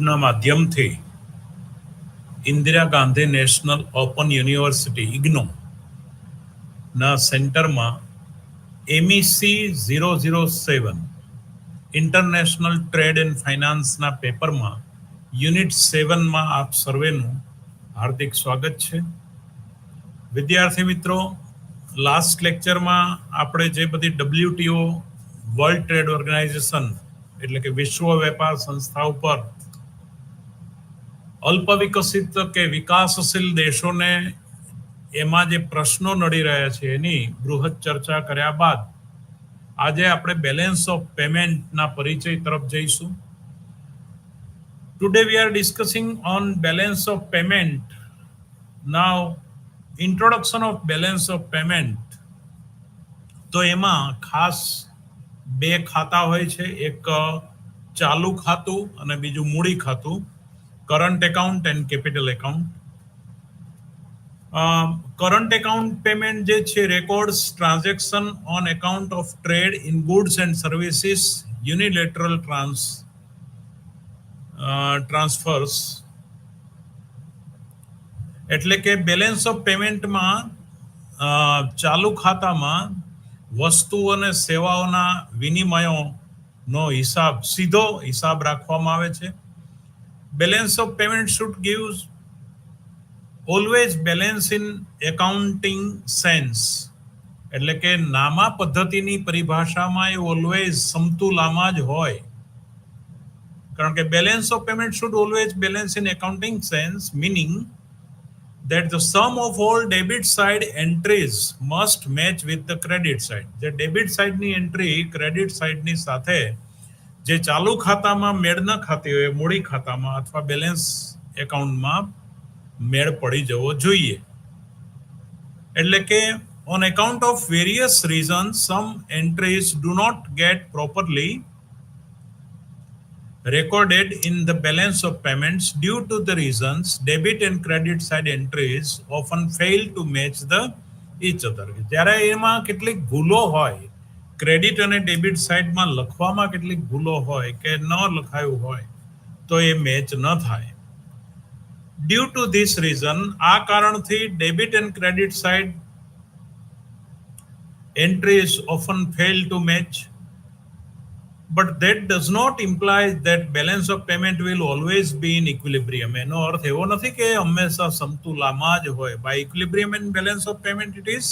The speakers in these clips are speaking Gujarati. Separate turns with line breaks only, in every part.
ના માધ્યમથી Indira Gandhi national open university IGNOU ના સેન્ટરમાં MEC 007 ઇન્ટરનેશનલ ટ્રેડ એન્ડ ફાઇનાન્સના પેપરમાં યુનિટ 7માં આપ સર્વેનું હાર્દિક સ્વાગત છે. વિદ્યાર્થી મિત્રો, લાસ્ટ લેક્ચરમાં આપણે જે બધી WTO વર્લ્ડ ટ્રેડ ઓર્ગેનાઇઝેશન એટલે કે વિશ્વ વેપાર સંસ્થા ઉપર અલ્પ વિકસિત કે વિકાસશીલ દેશોને એમાં જે પ્રશ્નો નડી રહ્યા છે એની બૃહદ ચર્ચા કર્યા બાદ આજે આપણે બેલેન્સ ઓફ પેમેન્ટના પરિચય તરફ જઈશું. Today we are discussing on balance of payment. Now introduction of balance of payment. તો એમાં ખાસ બે ખાતા હોય છે, એક ચાલુ ખાતું અને બીજું મૂડી ખાતું, current account and capital account. Current account payment જે છે records transaction on account of trade in goods and services unilateral transfers. એટલે કે બેલેન્સ ઓફ પેમેન્ટમાં ચાલુ ખાતામાં વસ્તુ અને સેવાઓના વિનિમયોનો સીધો હિસાબ રાખવામાં આવે છે. Balance of payment should gives always balance in accounting sense. એટલે કે નામા પદ્ધતિની પરિભાષામાં એ ઓલવેઝ સમતુલામાં જ હોય, કારણ કે balance of payment should always balance in accounting sense, meaning that the sum of all debit side entries must match with the credit side. જે ડેબિટ સાઇડની એન્ટ્રી ક્રેડિટ સાઇડની સાથે જે ચાલુ ખાતામાં મેળ ન ખાતી હોય મૂડી ખાતામાં અથવા બેલેન્સ એકાઉન્ટમાં મેળ પડી જવો જોઈએ. એટલે કે on account of various reasons some entries do not get properly recorded in the balance of payments. Due to the reasons, debit and credit side entries often fail to match each other. જ્યારે એમાં કેટલીક ભૂલો હોય, ક્રેડિટ અને ડેબિટ સાઇડમાં લખવામાં કેટલીક ભૂલો હોય કે ન લખાયું હોય તો એ મેચ ન થાય. Due to this reason, આ કારણથી debit and credit side entries often fail to match. But that does not imply that balance of payment will always be in equilibrium. એનો અર્થ એવો નથી કે હંમેશા સમતુલામાં જ હોય. By equilibrium and balance of payment, it is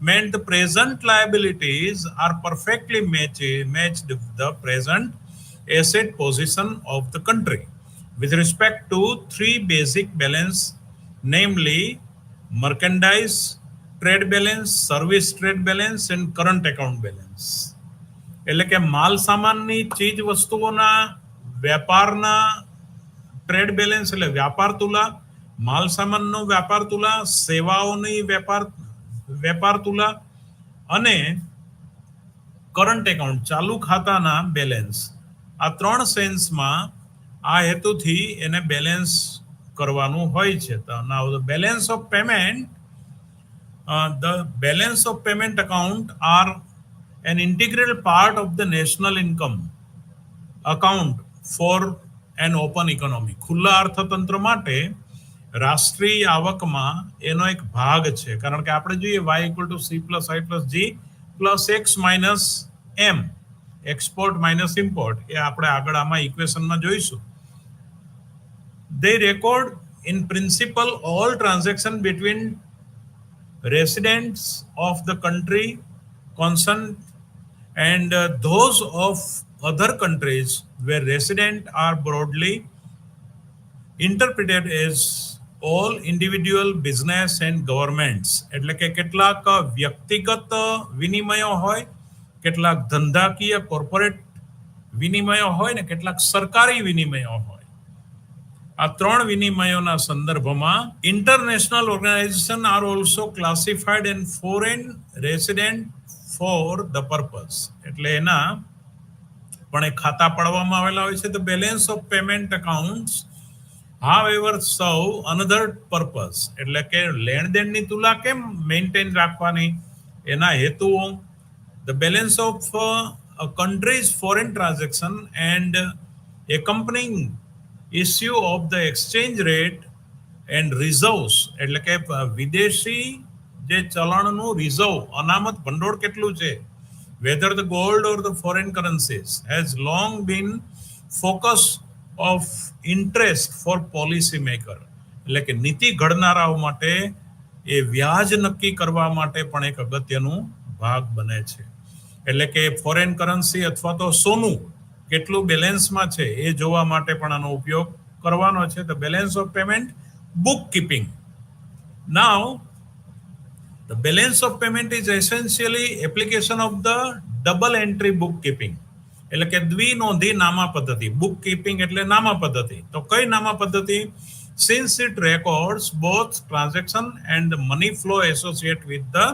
meant the present liabilities are perfectly matched with the present asset position of the country with respect to three basic balance, namely merchandise trade balance, service trade balance and current account balance. એટલે કે માલ સામાનની ચીજ વસ્તુઓના વેપારના ટ્રેડ બેલેન્સ એટલે વ્યાપાર તુલા, માલ સામાનનો વ્યાપાર તુલા, સેવાઓની વેપાર તુલા અને કરંટ એકાઉન્ટ ચાલુ ખાતાના બેલેન્સ. આ ત્રણ સેન્સમાં આ હેતુથી એને બેલેન્સ કરવાનું હોય છે. નાઉ the balance of payment, the balance of payment account are an integral part of the national income account for an open economy. ખુલ્લા અર્થતંત્ર માટે રાષ્ટ્રીય આવકમાં એનો એક ભાગ છે, કારણ કે આપણે જોઈએ y = c + i + g + x - m, export minus import, એ આપણે આગળ આમાં ઇક્વેશનમાં જોઈશું. They record in principle all transaction between residents of the country concerned and those of other countries where residents are broadly interpreted as all individual business and governments. એટલે કે કેટલાક વ્યક્તિગત વિનિમયો હોય, કેટલાક ધંધાકીય કોર્પોરેટ વિનિમયો હોય ને કેટલાક સરકારી વિનિમયો હોય. આ ત્રણ વિનિમયોના સંદર્ભમાં international organization are also classified and foreign resident for the purpose. એટલે એના પણ એક ખાતા પાડવામાં આવેલા હોય છે. The balance of payment accounts however serve another purpose. એટલે કે લેણદેણની તુલા કેમ મેન્ટેન રાખવાની, એના હેતુઓ. The balance of a country's foreign transaction and accompanying issue of the exchange rate and reserves, એટલે કે વિદેશી જે ચલણનું રિઝર્વ અનામત ભંડોળ કેટલું છે, whether the gold or the foreign currencies, has long been focus of interest for policy maker. એટલે કે નીતિ ઘડનારાઓ માટે એ વ્યાજ નક્કી કરવા માટે પણ એક અગત્યનું ભાગ બને છે. એટલે કે ફોરેન કરન્સી અથવા તો સોનું કેટલું બેલેન્સમાં છે એ જોવા માટે પણ આનો ઉપયોગ કરવાનો છે. The balance of payment book keeping. Now the balance of payment is essentially application of the double entry bookkeeping. એટલે કે દ્વિનોંધી નામા પદ્ધતિ. બુક કીપિંગ એટલે નામા પદ્ધતિ. તો કઈ નામા પદ્ધતિ? Since it records both transaction and the money flow associated with the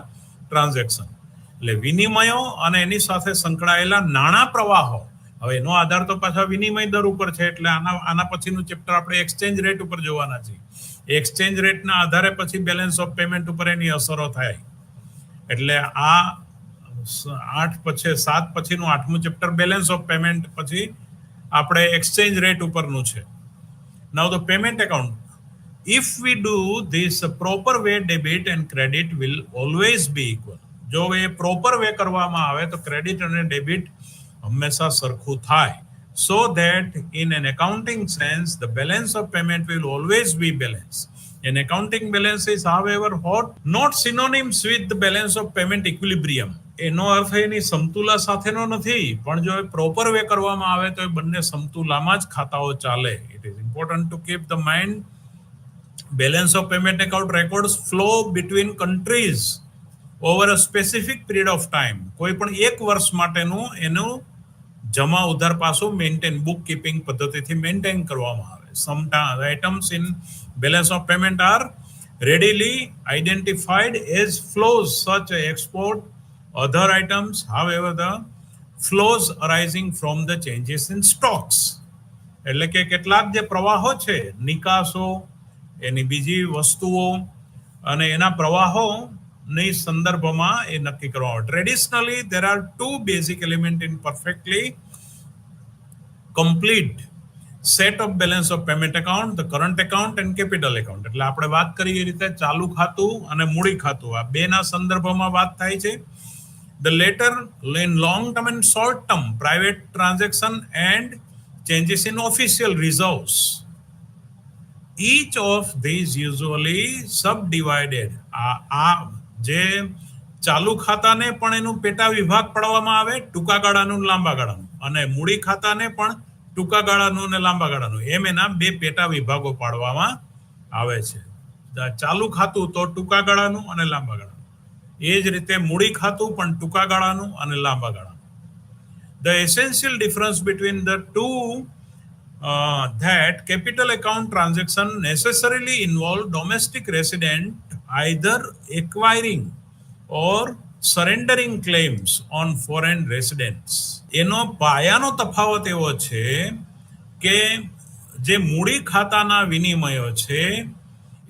transaction. એટલે વિનિમયો અને એની સાથે સંકળાયેલા નાણાં પ્રવાહો. હવે એનો આધાર તો પાછા વિનિમય દર ઉપર છે, એટલે આના પછીનું ચેપ્ટર આપણે એક્સચેન્જ રેટ ઉપર જોવાના છે. એક્સચેન્જ રેટના આધારે પછી બેલેન્સ ઓફ પેમેન્ટ ઉપર એની અસરો થાય. એટલે આ 7 પછીનું 8મું ચેપ્ટર બેલેન્સ ઓફ પેમેન્ટ, પછી આપણે એક્સચેન્જ રેટ ઉપરનું છે. નાઉ the payment account. If we do this proper way, debit and credit will always be equal. જો એ પ્રોપર વે કરવામાં આવે તો ક્રેડિટ અને ડેબિટ હંમેશા સરખું થાય. So that in an accounting sense, the balance of payment will always be balanced. An accounting balance is, however, not synonyms with the balance of payment equilibrium. એનો અર્થ એની સમતુલા સાથેનો નથી, પણ જો એ પ્રોપર વે કરવામાં આવે તો એ બંને સમતુલામાં જ ખાતાઓ ચાલે. It is important to keep the mind balance of payment account records flow between countries over a specific period of time. કોઈ પણ એક વર્ષ માટેનું એનું જમા ઉધાર પાછું મેન્ટેન બુક કીપિંગ પદ્ધતિથી મેન્ટેન કરવામાં આવે. Some items in balance of payment are readily identified as flows such as export. Other items, however, the flows arising from the changes in stocks. એટલે કે કેટલાક જે પ્રવાહો છે, નિકાસો, એની બીજી વસ્તુઓ અને એના પ્રવાહોની સંદર્ભમાં એ નક્કી કરવા. Traditionally there are two basic elements in perfectly complete set of balance of payment account, the current account and capital account. એટલે આપણે વાત કરી એ રીતે ચાલુ ખાતું અને મૂડી ખાતું, આ બેના સંદર્ભમાં વાત થાય છે. The latter in long term and short term private transaction and changes in official reserves. Each of these usually subdivided. આ જે ચાલુ ખાતાને પણ એનું પેટા વિભાગ પાડવામાં આવે, ટૂંકા ગાળાનું લાંબા ગાળાનું, અને મૂડી ખાતાને પણ ટૂંકા ગાળાનું અને લાંબા ગાળાનું, એમ એના બે પેટા વિભાગો પાડવામાં આવે છે. ચાલુ ખાતું તો ટૂંકા ગાળાનું અને લાંબા ગાળાનું, એ જ રીતે મૂડી ખાતું પણ ટૂંકા ગાળાનું અને લાંબા ગાળાનું. The essential difference between the two that capital account transaction necessarily involve domestic resident either acquiring or surrendering claims on foreign residents. એનો પાયાનો તફાવત એવો છે કે જે મૂડી ખાતાના વિનિમયો છે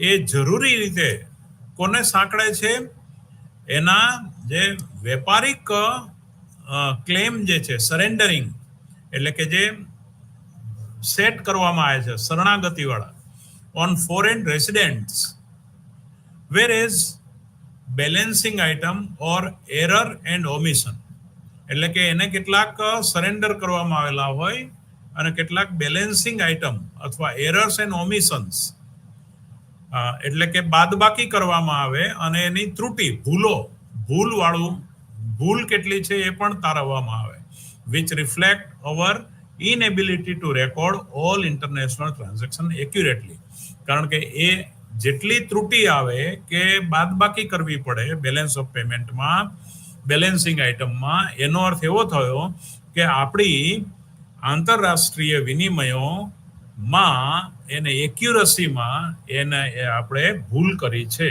એ જરૂરી રીતે કોને સાંકળે છે? એના જે વેપારિક ક્લેમ જે છે, સરેન્ડરિંગ, એટલે કે જે સેટ કરવામાં આવે છે શરણાગતિવાળા, on foreign residents, whereas balancing item or error and omission, એટલે કે એને કેટલાક સરેન્ડર કરવામાં આવેલા હોય અને કેટલાક બેલેન્સિંગ આઇટમ અથવા એરર્સ એન્ડ ઓમિશન્સ, એટલે કે બાદબાકી કરવામાં આવે અને એની ત્રુટી, ભૂલ કેટલી છે એ પણ તારવવામાં આવે, which reflect our inability to record all international transaction accurately. કારણ કે એ જેટલી ત્રુટી આવે કે બાદબાકી કરવી પડે બેલેન્સ ઓફ પેમેન્ટમાં, બેલેન્સિંગ આઇટમમાં, એનો અર્થ એવો થયો કે આપણી આંતરરાષ્ટ્રીય વિનિમયોમાં એને એક્યુરસીમાં એને આપણે ભૂલ કરી છે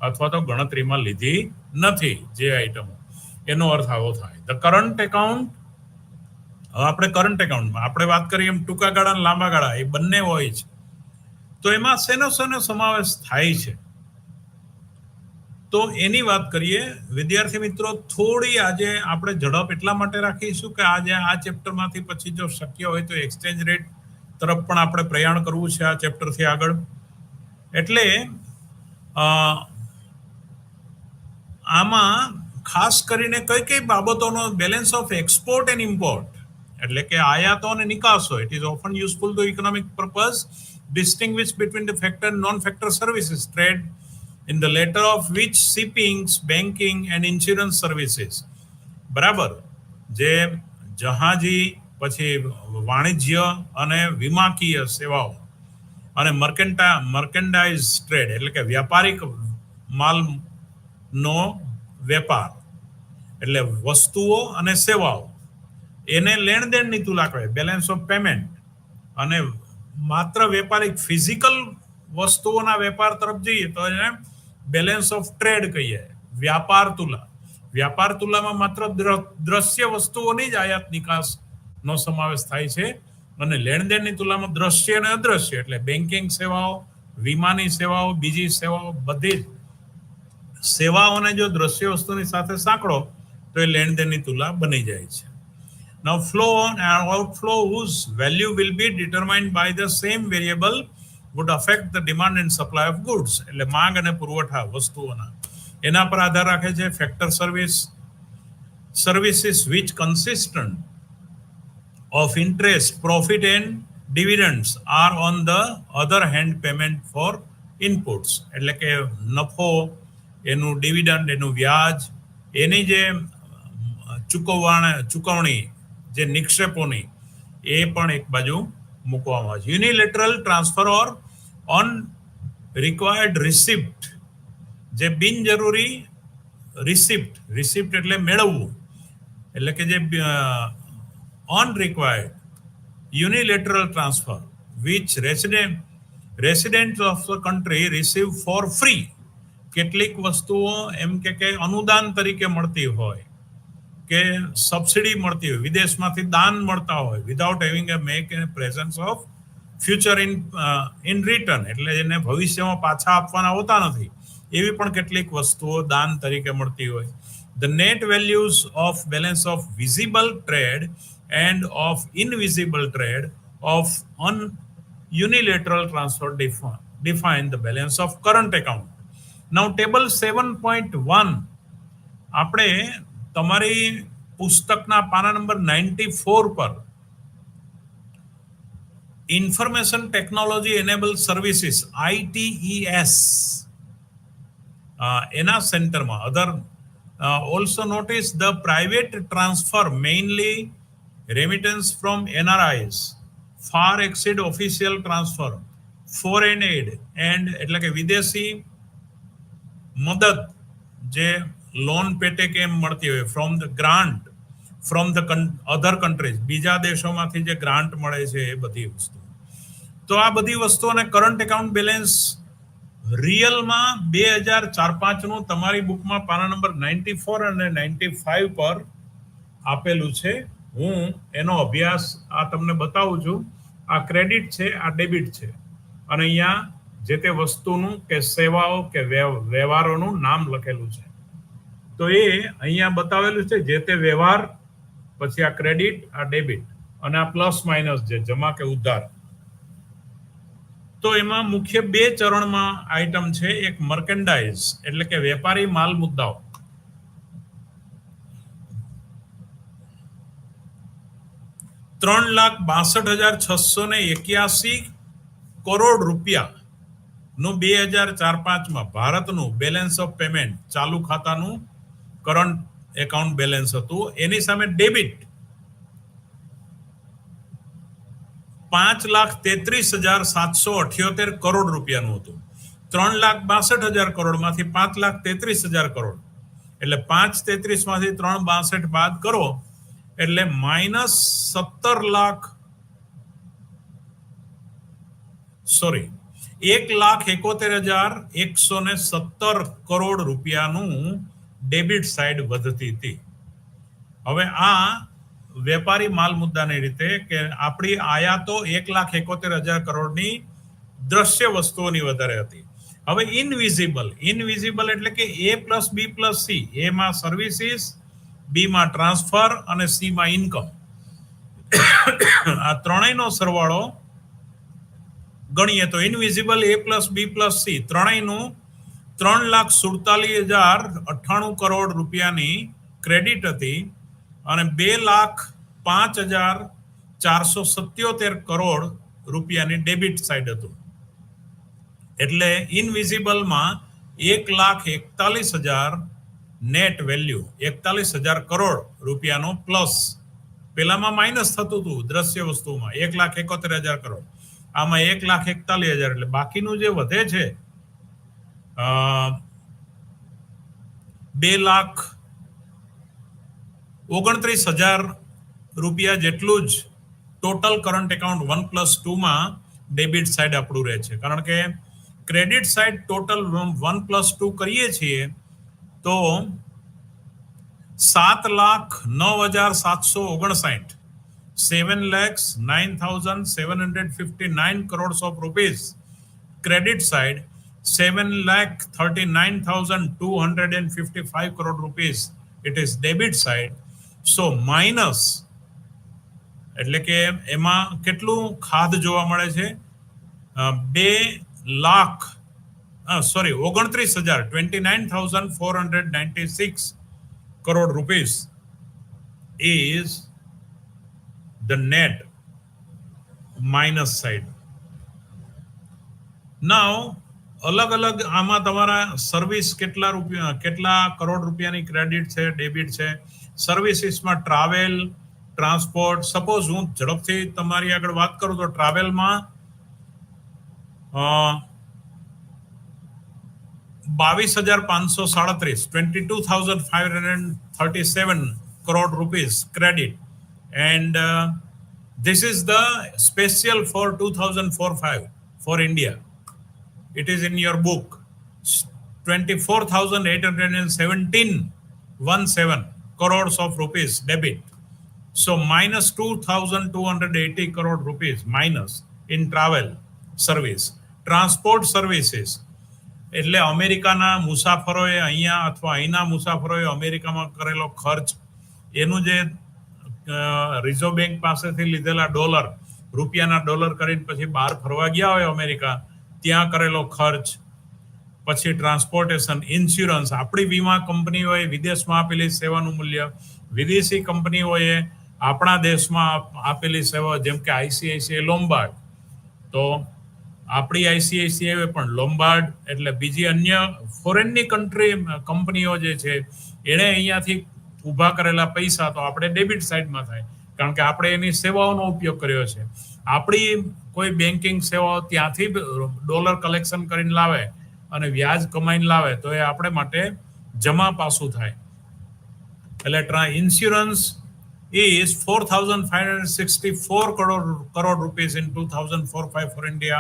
અથવા તો ગણતરીમાં લીધી નથી જે આઇટમો, એનો અર્થ આવો થાય. ધ કરંટ એકાઉન્ટ, હવે આપણે કરંટ એકાઉન્ટમાં આપણે વાત કરીએ એમ ટૂંકા ગાળા અને લાંબા ગાળા એ બંને હોય છે, તો એમાં શેનો સમાવેશ થાય છે તો એની વાત કરીએ. વિદ્યાર્થી મિત્રો, થોડી આજે આપણે ઝડપ એટલા માટે રાખીશું કે આજે આ ચેપ્ટરમાંથી પછી જો શક્ય હોય તો એક્સચેન્જ રેટ તરફ પણ આપણે પ્રયાણ કરવું છે આ ચેપ્ટરથી આગળ. એટલે આમાં ખાસ કરીને કઈ કઈ બાબતોનો balance of export and import એટલે કે આયાતો અને નિકાસો. It is often useful to economic purpose distinguish between the factor and non-factor services trade in the latter of which shippings, banking and insurance services. બરાબર, જે જહાજી પછી વાણિજ્ય અને વીમાકીય સેવાઓ અને મર્કેન્ડાઇઝ ટ્રેડ એટલે કે વ્યાપારિક માલનો વેપાર એટલે વસ્તુઓ અને સેવાઓ એને લેણદેણની તુલા કહેવાય, બેલેન્સ ઓફ પેમેન્ટ. અને માત્ર વેપારિક ફિઝિકલ વસ્તુઓના વેપાર તરફ જઈએ તો એને બેલેન્સ ઓફ ટ્રેડ કહીએ, વ્યાપાર તુલા. વ્યાપાર તુલામાં માત્ર દ્રશ્ય વસ્તુઓની જ આયાત નિકાસ નો સમાવેશ થાય છે અને લેણદેણની તુલામાં દ્રશ્ય અને અદ્રશ્ય એટલે બેન્કિંગ સેવાઓ, વીમાની સેવાઓ, બીજી સેવાઓ, બધી જ સેવાઓને જો દ્રશ્ય વસ્તુની સાથે સાંકળો તો એ લેણદેણની તુલા બની જાય છે. Now flow and outflow whose value will be determined by the same variable would affect the demand and supply of goods. એટલે માંગ અને પુરવઠા વસ્તુઓના એના પર આધાર રાખે છે. Factor services which consistent of interest, profit and dividends are on the other hand payment for inputs. એટલે કે નફો, એનું ડિવિડન્ડ, એનું વ્યાજ, એની જે ચૂકવણી જે નિક્ષેપોની એ પણ એક બાજુ મૂકવામાં આવે છે. Unilateral transfer or unrequired receipt, જે બિનજરૂરી રિસિપ્ટ એટલે મેળવવું એટલે કે જે unrequired unilateral transfer which resident of the country receive for free. કેટલીક વસ્તુઓ એમ કે અનુદાન તરીકે મળતી હોય કે સબસિડી મળતી હોય, વિદેશમાંથી દાન મળતા હોય, without having a make A presence of future in written એટલે એને ભવિષ્યમાં પાછા આપવાના હોતા નથી, એવી પણ કેટલીક વસ્તુઓ દાન તરીકે મળતી હોય. The net values of balance of visible trade and of invisible trade of unilateral transfer define the balance of current account. Now table 7.1 આપણે તમારી પુસ્તકના પાના નંબર 94 પર information technology enable services ITES એના સેન્ટરમાં અધર also notice the private transfer mainly remittance from NRIs far exceed official transfer, foreign aid and એટલે કે વિદેશી મદદ જે લોન પેટે કેમ મળતી હોય, from the grant from the other countries, બીજા દેશોમાંથી જે ગ્રાન્ટ મળે છે એ બધી વસ્તુ. તો આ બધી વસ્તુઓને કરંટ એકાઉન્ટ બેલેન્સ રિયલમાં 2004-05 તમારી બુકમાં પાના નંબર 94 અને 95 પર આપેલું છે. હું એનો અભ્યાસ આ તમને બતાવું છું. આ ક્રેડિટ છે, આ ડેબિટ છે અને અહીંયા જે તે વસ્તુનું કે સેવાઓ કે વ્યવહારોનું નામ લખેલું છે. તો એ અહીંયા બતાવેલું છે જે તે વ્યવહાર, પછી આ ક્રેડિટ, આ ડેબિટ અને આ પ્લસ માઇનસ જે જમા કે ઉધાર. તો એમાં મુખ્ય બે ચરણમાં આઈટમ છે. એક મર્કેન્ડાઇઝ એટલે કે વેપારી માલ મુદ્દાઓ, ₹3,62,681 કરોડ નું 2004-05 ભારતનું બેલેન્સ ઓફ પેમેન્ટ ચાલુ ખાતાનું કરંટ એકાઉન્ટ બેલેન્સ હતું. એની સામે ડેબિટ 5,33,778 કરોડ રૂપિયાનું હતું. 3,62,000 કરોડમાંથી 5,33,000 કરોડ એટલે 5,33 માંથી 3,62 બાદ કરો એટલે ₹1,71,117 કરોડ રૂપિયાનું ડેબિટ સાઈડ વધતી હતી. હવે આ વેપારી માલ મુદ્દાની રીતે કે આપણી આયાતો 1,71,000 કરોડની દ્રશ્ય વસ્તુઓની વધારે હતી. હવે ઇનવિઝિબલ એટલે કે A+B+C, એમાં સર્વિસીસ, બીમાં ટ્રાન્સફર અને સીમાં ઇન્કમ. આ ત્રણેયનો સરવાળો ગણીએ તો invisible A plus B plus C ત્રણેયનું 3,47,098 crore રૂપિયાની ક્રેડિટ હતી અને 2,05,477 કરોડ રૂપિયાની ડેબિટ સાઈડ હતું. એટલે ઇનવિઝિબલમાં 1,41,000 નેટ વેલ્યુ 41,000 કરોડ રૂપિયાનો પ્લસ, પેલામાં માઇનસ થતું હતું દ્રશ્ય વસ્તુમાં 1,71,000 કરોડ, આમાં 1,41,000, એટલે બાકીનું જે વધે છે 2,29,000 રૂપિયા જેટલું જ ટોટલ કરંટ એકાઉન્ટ 1+2 માં ડેબિટ સાઈડ આપણું રહે છે. કારણ કે ક્રેડિટ સાઈડ ટોટલ 1+2 કરીએ છીએ તો 7,09,759 7,09,759 crores of rupees credit side, 7,39,255 crore rupees it is debit side. So minus એટલે કે એમાં કેટલું ખાધ જોવા મળે છે? 29,496 crore rupees is the net minus side. Now અલગ અલગ આમાં તમારા સર્વિસ કેટલા કરોડ રૂપિયાની ક્રેડિટ છે, ડેબિટ છે. સર્વિસીસમાં ટ્રાવેલ, ટ્રાન્સપોર્ટ, સપોઝ હું ઝડપથી તમારી આગળ વાત કરું તો ટ્રાવેલમાં 22,537 22,537 crore rupees credit, and this is the special for 2004-5 for India. It is in your book. 24,817 crores of rupees debit. So minus 2,280 crore rupees minus in travel service. Transport services એટલે અમેરિકાના મુસાફરોએ અહીંયા અથવા અહીંના મુસાફરોએ અમેરિકામાં કરેલો ખર્ચ, એનું જે રિઝર્વ બેંક પાસેથી લીધેલા ડોલર, રૂપિયાના ડોલર કરીને પછી બહાર ફરવા ગયા હોય અમેરિકા, ત્યાં કરેલો ખર્ચ, પછી ટ્રાન્સપોર્ટેશન, ઇન્સ્યોરન્સ, આપણી વીમા કંપનીઓએ વિદેશમાં આપેલી સેવાનું મૂલ્ય, વિદેશી કંપનીઓએ આપણા દેશમાં આપેલી સેવા, જેમ કે આઈસીઆઈસીઆઈ લોમ્બાર્ડ, તો આપણી આઈસીઆઈસીઆઈ પણ લોમ્બાર્ડ એટલે બીજી અન્ય ફોરેનની કંપનીઓ જે છે એણે અહીંયાથી ઊભા કરેલા પૈસા તો આપણે ડેબિટ સાઈડમાં થાય, કારણ કે આપણે એની સેવાઓનો ઉપયોગ કર્યો છે. આપણી કોઈ બેન્કિંગ સેવાઓ ત્યાંથી ડોલર કલેક્શન કરીને લાવે અને વ્યાજ કમાઈને લાવે તો એ આપણે માટે જમા પાસું થાય. એટલે insurance is 4,564 crore rupees in 2004-5 for India.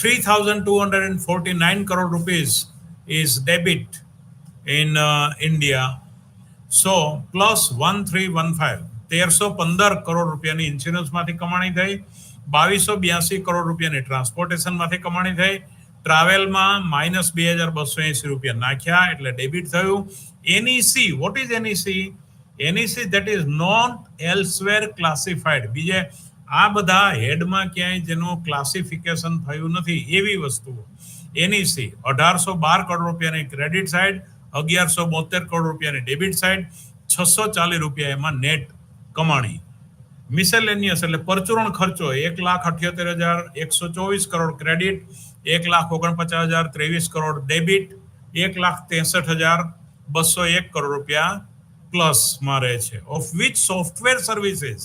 3,249 crore rupees is debit in India. So plus 1,315 1315 crore રૂપિયાની ઇન્સ્યોરન્સમાંથી કમાણી થઈ, 2,282 કરોડ રૂપિયાની ટ્રાન્સપોર્ટેશનમાંથી કમાણી થઈ, ટ્રાવેલમાં માઇનસ 2,280 રૂપિયા નાખ્યા એટલે ડેબિટ થયું. NEC, what is NEC? NEC that is not elsewhere classified. બીજે આ બધા હેડમાં ક્યાંય જેનું ક્લાસિફિકેશન થયું નથી એવી વસ્તુઓ. એનઈસી 1,812 કરોડ રૂપિયાની ક્રેડિટ સાઈડ, 1,172 કરોડ રૂપિયાની ડેબિટ સાઈડ, 640 રૂપિયા એમાં નેટ કમાણી. મિસેલેનિયસ એટલે પરચુરણ ખર્ચો 1,78,124 કરોડ ક્રેડિટ, 1,49,023 કરોડ ડેબિટ, 1,63,201 કરોડ રૂપિયા પ્લસ માં રહે છે. Of which software services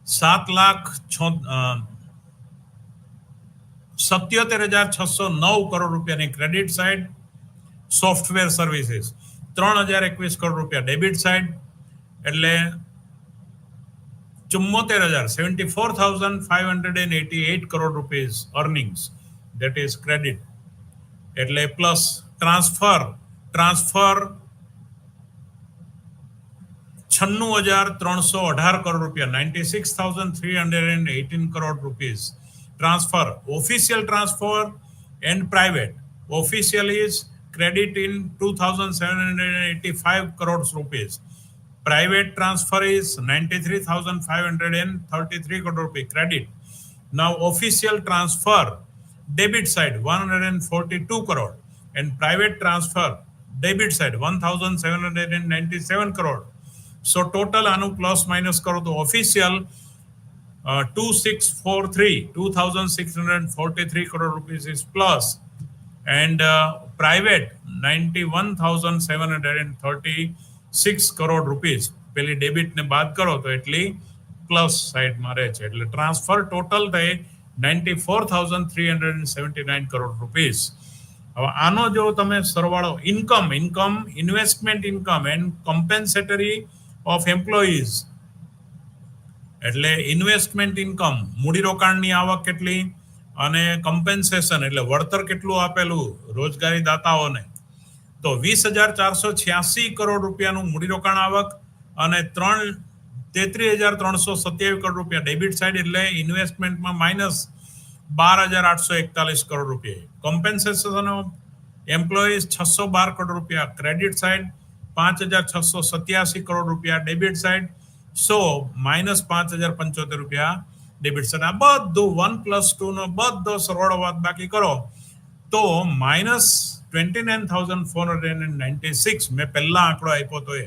7,77,609 crore રૂપિયાની credit side, software services 3,021 crore રૂપિયા ડેબિટ સાઈડ, એટલે 74,588 crore rupees earnings, that is credit. એટલે પ્લસ ટ્રાન્સફર 96,318 કરોડ રૂપિયા, 96,318 crore rupees transfer. Official transfer and private. Official is credit in 2,785 crores rupees. Private transfer is 93,533 crore rupee credit. Now official transfer, debit side 142 crore and private transfer debit side 1797 crore. So total આનું પ્લસ માઇનસ કરો તો official 2643 crore rupees is plus and private 91,736 crore rupees. પેલી ડેબિટ ને બાદ કરો તો એટલી પ્લસ સાઈડમાં રહે છે એટલે ટ્રાન્સફર ટોટલ થઈ 94,379 crore rupees. હવે આનો જો તમે સરવાળો income investment income and compensatory of employees એટલે ઇન્વેસ્ટમેન્ટ ઇન્કમ મૂડીરોકાણની આવક કેટલી અને કોમ્પેન્સેશન એટલે વળતર કેટલું આપેલું રોજગારી દાતાઓને તો 20,486 કરોડ રૂપિયાનું મૂડીરોકાણ આવક અને 33,327 કરોડ રૂપિયા ડેબિટ સાઇડ એટલે ઇન્વેસ્ટમેન્ટમાં માઇનસ 12,841 કરોડ રૂપિયા કોમ્પેન્સેશન ઓફ એમ્પ્લોઈઝ 612 કરોડ રૂપિયા ક્રેડિટ સાઇડ 5,687 કરોડ રૂપિયા ડેબિટ સાઇડ સો માઇનસ 5,075 રૂપિયા ડેબિટ સાઇડ આ બધું 1+2 નો બધો સરવાળો વાત બાકી કરો તો માઇનસ 29,496 મેં પહેલા આંકડો આપ્યો તો એ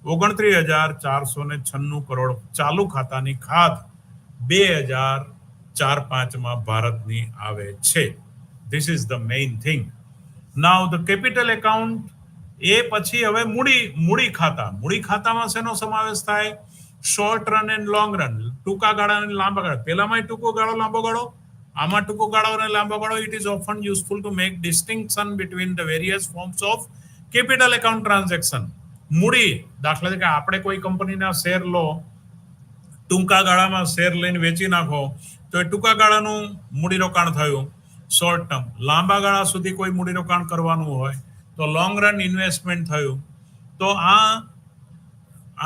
29,496 કરોડ ચાલુ ખાતાની ખાત 2004-05 ભારતની આવે છે. This is the main thing. Now the capital account એ પછી હવે મૂડી ખાતામાં શેનો સમાવેશ થાય short run and long run ટૂંકા ગાળા અને લાંબા ગાળા પેલામાં ટૂંકો ગાળો લાંબો ગાળો આમાં ટૂંકો ગાળો અને લાંબો ગાળો it is often useful to make distinction between the various forms of capital account transaction. મૂડી દાખલા તરીકે આપણે કોઈ કંપનીના શેર લો ટૂંકા ગાળામાં શેર લઈને વેચી નાખો તો એ ટૂંકા ગાળાનું મૂડીરોકાણ થયું શોર્ટ ટર્મ. લાંબા ગાળા સુધી કોઈ મૂડીરોકાણ કરવાનું હોય તો લોંગ રન ઇન્વેસ્ટમેન્ટ થયું. તો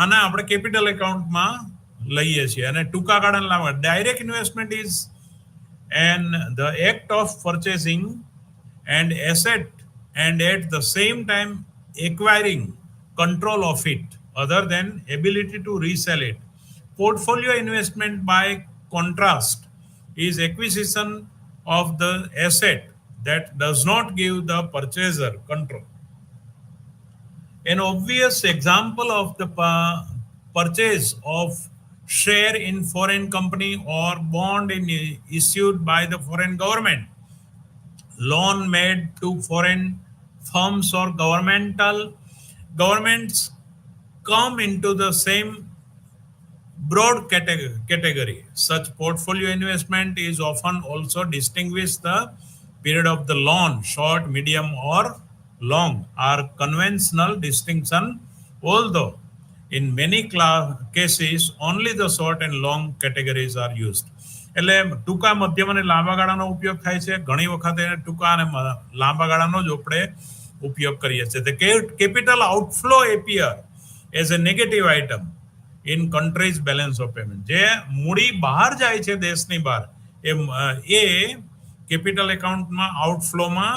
આને આપણે કેપિટલ એકાઉન્ટમાં લઈએ છીએ અને ટૂંકા ગાળાના લાંબા direct investment is and the act of purchasing and asset and at the same time acquiring control of it other than ability to resell it. Portfolio investment by contrast is acquisition of the asset that does not give the purchaser control. An obvious example of the purchase of share in foreign company or bond issued by the foreign government, loan made to foreign firms or governments come into the same broad category. Such portfolio investment is often also distinguished the period of the loan, short, medium or long are conventional distinction, although in many cases only the short and long categories are used. એટલે ટૂંકા મધ્યમ અને લાંબા ગાળાનો ઉપયોગ થાય છે. ઘણી વખત એને ટૂંકા અને લાંબા ગાળાનો જ આપણે ઉપયોગ કરીએ છીએ. The capital outflow appear as a negative item in country's balance of payment. જે મૂડી બહાર જાય છે દેશની બહાર એ કેપિટલ એકાઉન્ટમાં આઉટફ્લોમાં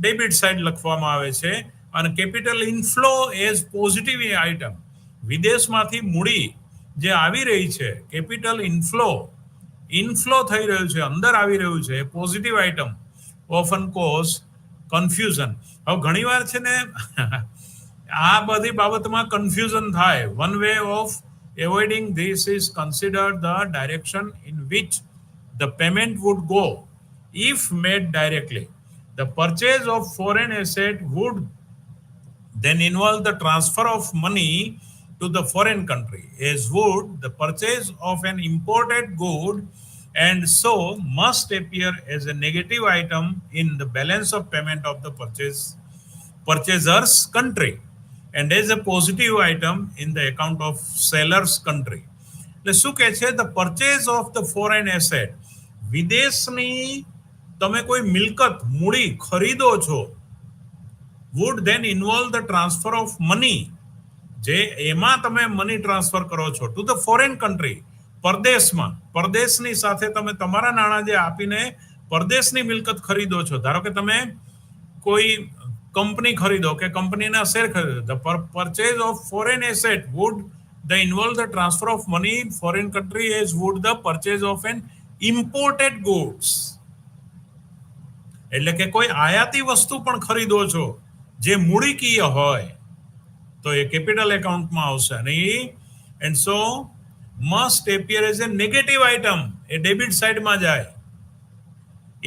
ડેબિટ સાઇડ લખવામાં આવે છે અને capital inflow as positive item વિદેશમાંથી મૂડી જે આવી રહી છે કેપિટલ ઇનફ્લો થઈ રહ્યું છે અંદર આવી રહ્યું છે positive item often cause confusion. હવે ઘણી વાર છે ને આ બધી બાબતમાં કન્ફ્યુઝન થાય. One way of avoiding this is consider the direction in which the payment would go if made directly. The purchase of foreign asset would then involve the transfer of money to the foreign country as would the purchase of an imported good and so must appear as a negative item in the balance of payment of the purchaser's country and as a positive item in the account of seller's country. એટલે શું કહે છે the purchase of the foreign asset વિદેશની તમે કોઈ મિલકત મૂડી ખરીદો છો would then involve the transfer of money જે એમાં તમે મની ટ્રાન્સફર કરો છો ટુ ધ ફોરેન કન્ટ્રી પરદેશની સાથે તમે તમારા નાણાં જે આપીને પરદેશની મિલકત ખરીદો છો. ધારો કે તમે કોઈ કંપની ખરીદો કે કંપનીના શેર ખરીદો the purchase of foreign asset would the involve the transfer of money in foreign country as would the purchase of an imported goods એટલે કે કોઈ આયાતી વસ્તુ પણ ખરીદો છો જે મૂડીકીય હોય તો એ કેપિટલ એકાઉન્ટમાં આવશે નહીં. And so must appear as a negative item, એ ડેબિટ સાઇડમાં જાય.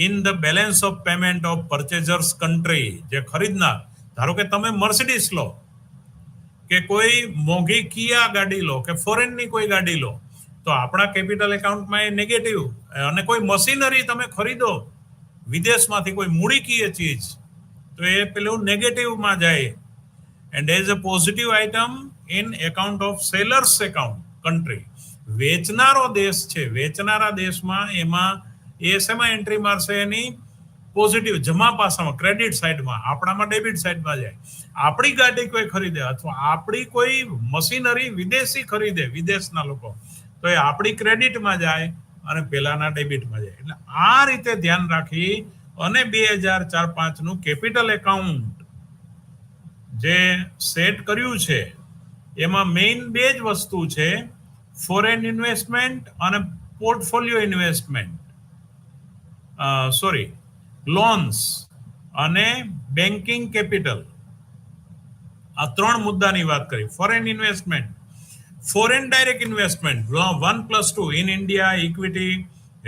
In the balance of payment of purchasers country, જે ખરીદનાર, ધારો કે તમે મર્સિડીઝ લો કે કોઈ મોંઘી કિયા ગાડી લો કે ફોરેનની કોઈ ગાડી લો તો આપણા કેપિટલ એકાઉન્ટમાં એ નેગેટિવ. અને કોઈ મશીનરી તમે ખરીદો વિદેશમાંથી કોઈ મૂડીકીય ચીજ તો એ પેલું નેગેટિવમાં જાય. And as a positive item in account of sellers account country. વેચનારો દેશ છે, વેચનારા દેશમાં એમાં એ શેમાં એન્ટ્રી મારશે? એની પોઝિટિવ જમા પાસામાં, ક્રેડિટ સાઇડમાં. આપણામાં ડેબિટ સાઇડમાં જાય. આપણી ગાડી કોઈ ખરીદે અથવા આપણી કોઈ મશીનરી વિદેશી ખરીદે, વિદેશના લોકો, તો એ આપણી ક્રેડિટમાં જાય અને પેલાના ડેબિટમાં જાય. એટલે આ રીતે ધ્યાન રાખી અને 2004-05 નું કેપિટલ એકાઉન્ટ જે સેટ કર્યું છે એમાં મેઇન બે જ વસ્તુ છે, ફોરેન ઇન્વેસ્ટમેન્ટ અને પોર્ટફોલિયો ઇન્વેસ્ટમેન્ટ, લોન્સ અને બેન્કિંગ કેપિટલ. આ ત્રણ મુદ્દાની વાત કરી. Foreign investment, foreign direct investment 1+2 in India, equity,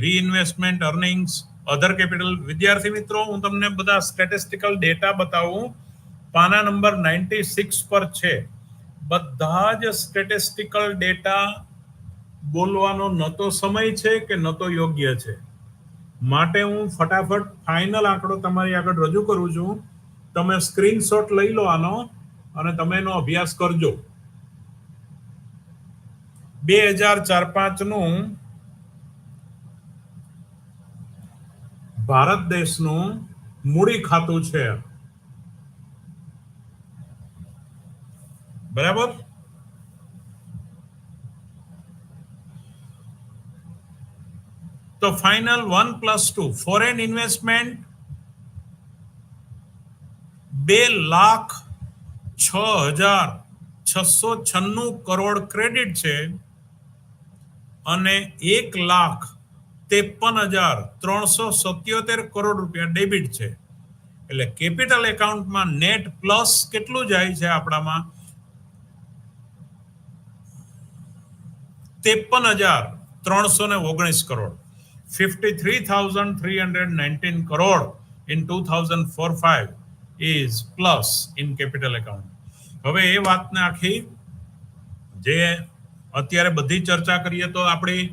reinvestment, earnings, other capital. વિદ્યાર્થી મિત્રો, હું તમને બધા સ્ટેટિસ્ટિકલ ડેટા બતાવું. પાના નંબર 96 પર છે. બધા જ સ્ટેટિસ્ટિકલ ડેટા બોલવાનો ન તો સમય છે કે ન તો યોગ્ય છે, માટે હું ફટાફટ ફાઇનલ આંકડો તમારી આગળ રજૂ કરું છું. તમે સ્ક્રીનશોટ લઈ લો આનો અને તમે એનો અભ્યાસ કરજો. 2004-05 નું ભારત દેશનું મૂડી ખાતું છે, બરાબર? તો final 1+2 foreign investment 2,06,696 crore credit છે અને 1,53,377 કરોડ રૂપિયા ડેબિટ છે. એટલે કેપિટલ એકાઉન્ટમાં નેટ પ્લસ કેટલું જાય છે આપણામાં? 53,319 crore, 53,319 crore in 2004-05 is plus in capital account. હવે એ વાતને આખી જે અત્યારે બધી ચર્ચા કરીએ તો આપણી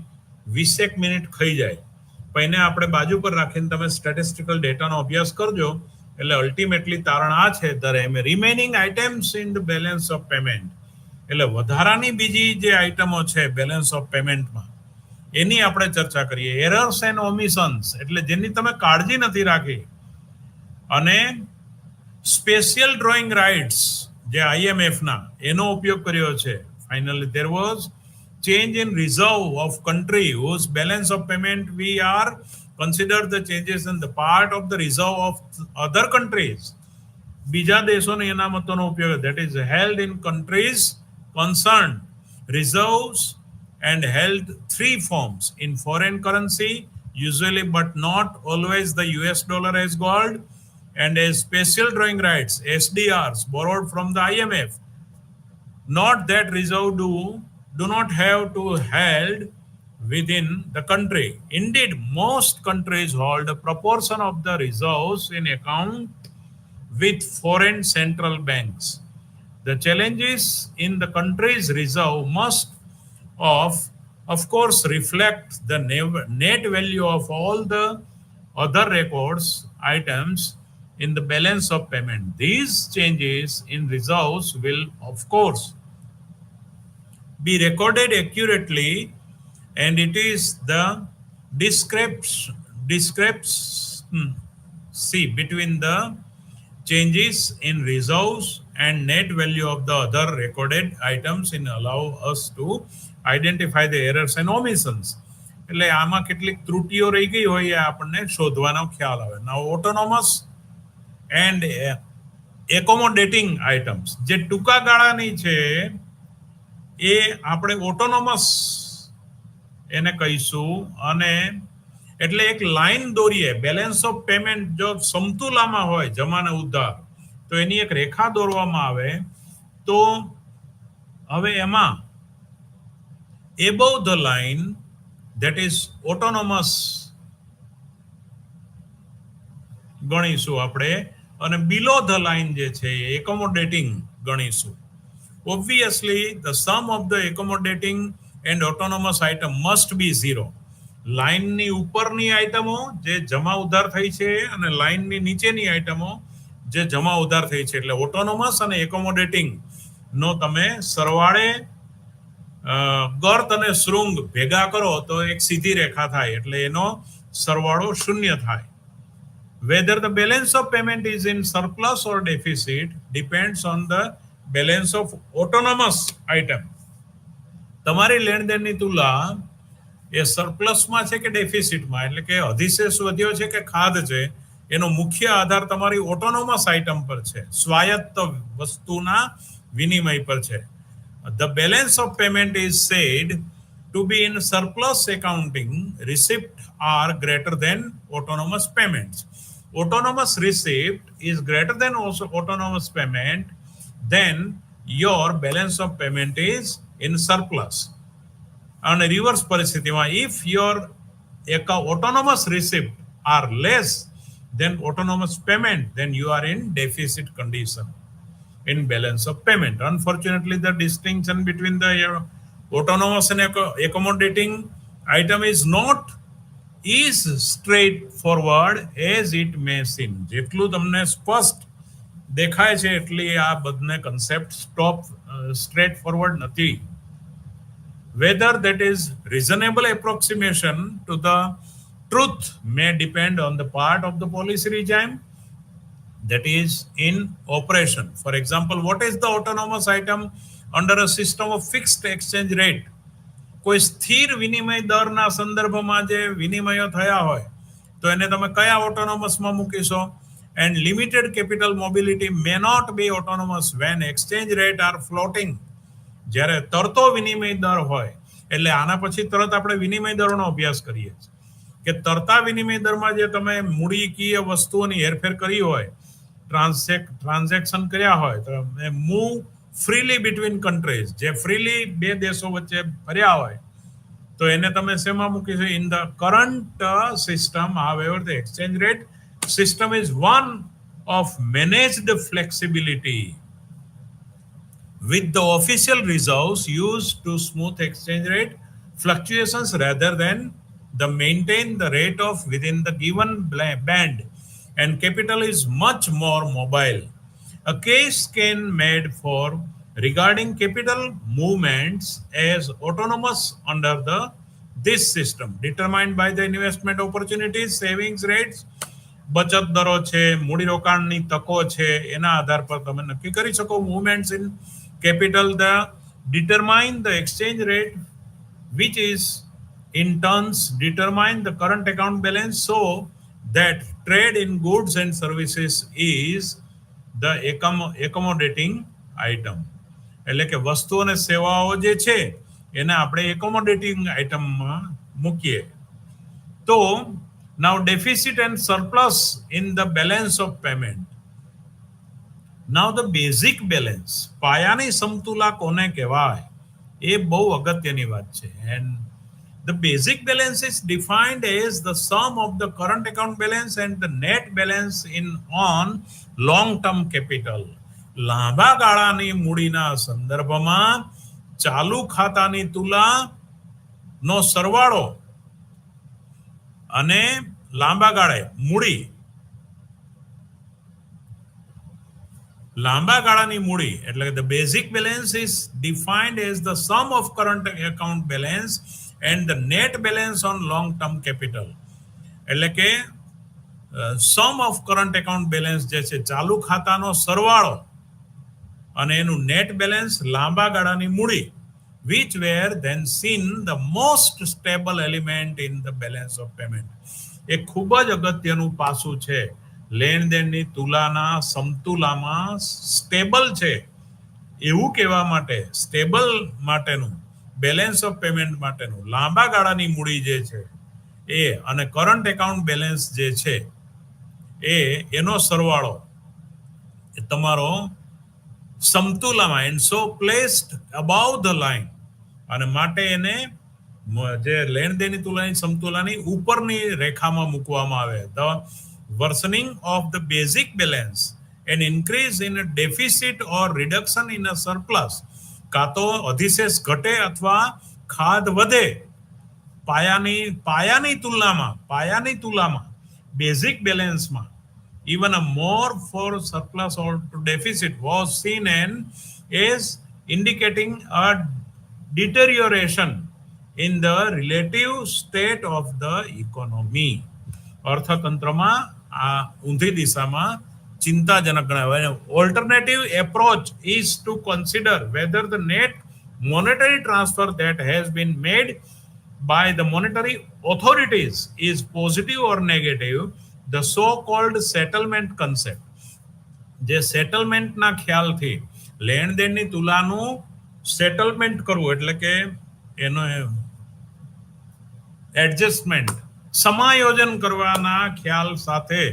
20 મિનિટ ખાઈ જાય, પણ એને આપણે બાજુ પર રાખીને તમે સ્ટેટિસ્ટિકલ ડેટાનો અભ્યાસ કરજો. એટલે અલ્ટિમેટલી તારણ આ છે, the remaining items in the balance of payment, એટલે વધારાની બીજી જે આઇટમો છે બેલેન્સ ઓફ પેમેન્ટમાં એની આપણે ચર્ચા કરીએ. એરર્સ એન્ડ ઓમિશન્સ એટલે જેની તમે કાળજી નથી રાખી, અને સ્પેશિયલ ડ્રોઈંગ રાઇટ્સ જે IMF ના એનો ઉપયોગ કર્યો છે. Finally there was change in reserve of country whose balance of payment we are considered the changes in the part of the reserve of other countries. બીજા દેશોની અનામતોનો ઉપયોગ, that is held in countries concerned. Reserves and held three forms: in foreign currency usually but not always the US dollar as gold, and as special drawing rights SDRs borrowed from the IMF. Not that reserve do not have to held within the country. Indeed, most countries hold a proportion of the reserves in account with foreign central banks. The challenges in the country's reserve must of course reflect the net value of all the other records items in the balance of payment. These changes in reserves will of course be recorded accurately, and it is the discrepancy between the changes in reserves and net value of the other recorded items in allow us to identify the errors and omissions. એટલે આમાં કેટલીક ત્રુટીઓ રહી ગઈ હોય એ આપણને શોધવાનો ખ્યાલ આવે. નાઉ ઓટોનોમસ એન્ડ એકોમોડેટિંગ આઇટમ્સ જે ટૂંકા ગાળાની છે એ આપણે ઓટોનોમસ એને કહીશું, અને એટલે એક લાઈન દોરીએ. બેલેન્સ ઓફ પેમેન્ટ જો સમતુલામાં હોય જમા અને ઉધાર, તો એની એક રેખા દોરવામાં આવે. તો હવે એમાં above the line, that is autonomous ગણીશું આપણે, અને બિલો ધ લાઈન જે છે એ એકોમોડેટિંગ ગણીશું. Obviously the sum of the accommodating and autonomous item must be zero. લાઈનની ઉપરની આઇટમો જે જમા ઉધાર થઈ છે અને લાઈનની નીચેની આઇટમો જે જમા ઉધાર થઈ છે, એટલે ઓટોનોમસ અને એકોમોડેટિંગ નો તમે સરવાળે ગર્ત અને શૃંગ ભેગા કરો તો એક સીધી રેખા થાય, એટલે એનો સરવાળો શૂન્ય થાય. Whether the balance of payment is in surplus or deficit depends on the balance of autonomous item. તમારી લેણદેણની તુલા એ સરપ્લસમાં છે કે ડેફિસિટમાં, એટલે કે અધિશેષ વધ્યો છે કે ખાધ છે, એનો મુખ્ય આધાર તમારી ઓટોનોમસ આઇટમ પર છે, સ્વાયત્ત વસ્તુના વિનિમય પર છે. The balance of payment is said to be in surplus accounting. Receipts are greater than autonomous payments. Autonomous receipt is greater than also autonomous payment, then your balance of payment is in surplus. And reverse પરિસ્થિતિમાં, if your autonomous receipt are less than autonomous payment, then you are in deficit condition in balance of payment. Unfortunately, the distinction between the autonomous and accommodating item is not is straightforward as it may seem. જેટલું તમને સ્પષ્ટ દેખાય છે એટલી આ બધને કન્સેપ્ટ સ્ટ્રેટ ફોરવર્ડ નથી. Whether that is reasonable approximation to the truth may depend on the part of the policy regime that is in operation. For example, what is the autonomous item under a system of fixed exchange rate? કોઈ સ્થિર વિનિમય દરના સંદર્ભમાં જે વિનિમયો થયા હોય તો એને તમે કયા ઓટોનોમસમાં મૂકીશો? And limited capital mobility may not be autonomous when exchange rate are floating. જ્યારે તરતો વિનિમય દર હોય, એટલે આના પછી તરત આપણે વિનિમય દરોનો અભ્યાસ કરીએ છીએ કે તરતા વિનિમય દરમાં જે તમે મૂડીકીય વસ્તુઓની હેરફેર કરી હોય, ટ્રાન્ઝેક્શન કર્યા હોય, તો મૂવ ફ્રીલી બિટવીન કન્ટ્રીઝ, જે ફ્રીલી બે દેશો વચ્ચે ફર્યા હોય, તો એને તમે શેમાં મૂકીશું? In the current system. However the exchange rate system is one of managed flexibility with the official reserves used to smooth exchange rate fluctuations rather than the maintain the rate of within the given band, and capital is much more mobile. A case can made for regarding capital movements as autonomous under this system determined by the investment opportunities, savings rates, બચત દરો છે, મૂડીરોકાણની તકો છે, એના આધાર પર તમે નક્કી કરી શકો. Movements in capital determine the exchange rate, which is in turns determine the current account balance, so that trade in goods and services is the accommodating item. એટલે કે વસ્તુ અને સેવાઓ જે છે એને આપણે એકોમોડેટિંગ આઇટમમાં મૂકીએ. તો now deficit and surplus in the balance of payment. Now the basic balance, પાયાની સમતુલા કોને કહેવાય? એ બહુ અગત્યની વાત છે. And the basic balance is defined as the sum of the current account balance and the net balance on long term capital. લાંબા ગાળાની મૂડીના સંદર્ભમાં ચાલુ ખાતાની તુલા નો સરવાળો અને લાંબા ગાળે મૂડી, લાંબા ગાળાની મૂડી, એટલે the basic balance is defined as the sum of current account balance and the net balance on long term capital. એટલે કે sum of current account balance જે છે ચાલુ ખાતાનો સરવાળો અને એનું net balance લાંબા ગાળાની મૂડી, which were then seen the most stable element in the balance of payment. એ ખૂબ જ અગત્યનું પાસું છે. લેણદેણની તુલાના સમતુલામાં સ્ટેબલ છે એવું કહેવા માટે, સ્ટેબલ માટેનું, બેલેન્સ ઓફ પેમેન્ટ માટેનું લાંબા ગાળાની મૂડી જે છે એ અને કરંટ એકાઉન્ટ બેલેન્સ જે છે એનો સરવાળો એ તમારો સમતુલામાં and so placed above the line અને માટે એને જે લેણદેણની તુલનાની સમતુલાની ઉપરની રેખામાં મૂકવામાં આવે. The worsening of the basic balance an increase in deficit or reduction in a surplus, કાં તો અધિશેષ ઘટે અથવા ખાધ વધે પાયાની તુલનામાં બેઝિક બેલેન્સમાં even a more for surplus or to deficit was seen and is indicating a deterioration in the relative state of the economy. અર્થતંત્રમાં આ ઊંધી દિશામાં ચિંતાજનક ગણાય. Alternative approach is to consider whether the net monetary transfer that has been made by the monetary authorities is positive or negative. The so called settlement concept, જે સેટલમેન્ટના ખ્યાલથી લેણદેણની તુલાનું સેટલમેન્ટ કરવું એટલે કે એનો એડજસ્ટમેન્ટ સમાયોજન કરવાના ખ્યાલ સાથે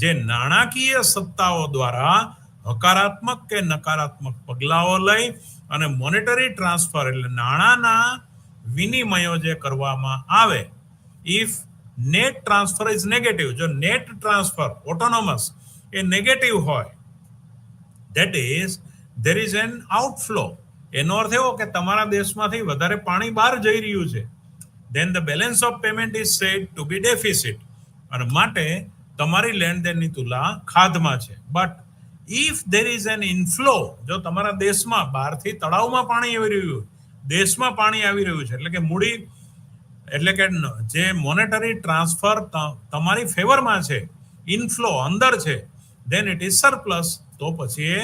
જે નાણાકીય સત્તાઓ દ્વારા હકારાત્મક કે નકારાત્મક પગલાઓ લઈ અને મોનેટરી ટ્રાન્સફર એટલે નાણાંના વિનિમયો જે કરવામાં આવે, if net transfer is negative, જો નેટ ટ્રાન્સફર ઓટોનોમસ એ નેગેટિવ હોય, that is there is an outflow. એનો અર્થ એવો કે તમારા દેશમાંથી વધારે પાણી બહાર જઈ રહ્યું છે, then the balance of payment is said to be deficit અને માટે તમારી લેણદેણની તુલા ખાધમાં છે. But if there is an inflow, જો તમારા દેશમાં બહારથી તળાવમાં પાણી આવી રહ્યું, દેશમાં પાણી આવી રહ્યું છે એટલે કે મૂડી એટલે કે જે મોનેટરી ટ્રાન્સફર તમારી ફેવરમાં છે, ઇનફ્લો અંદર છે, then it is surplus. તો પછી એ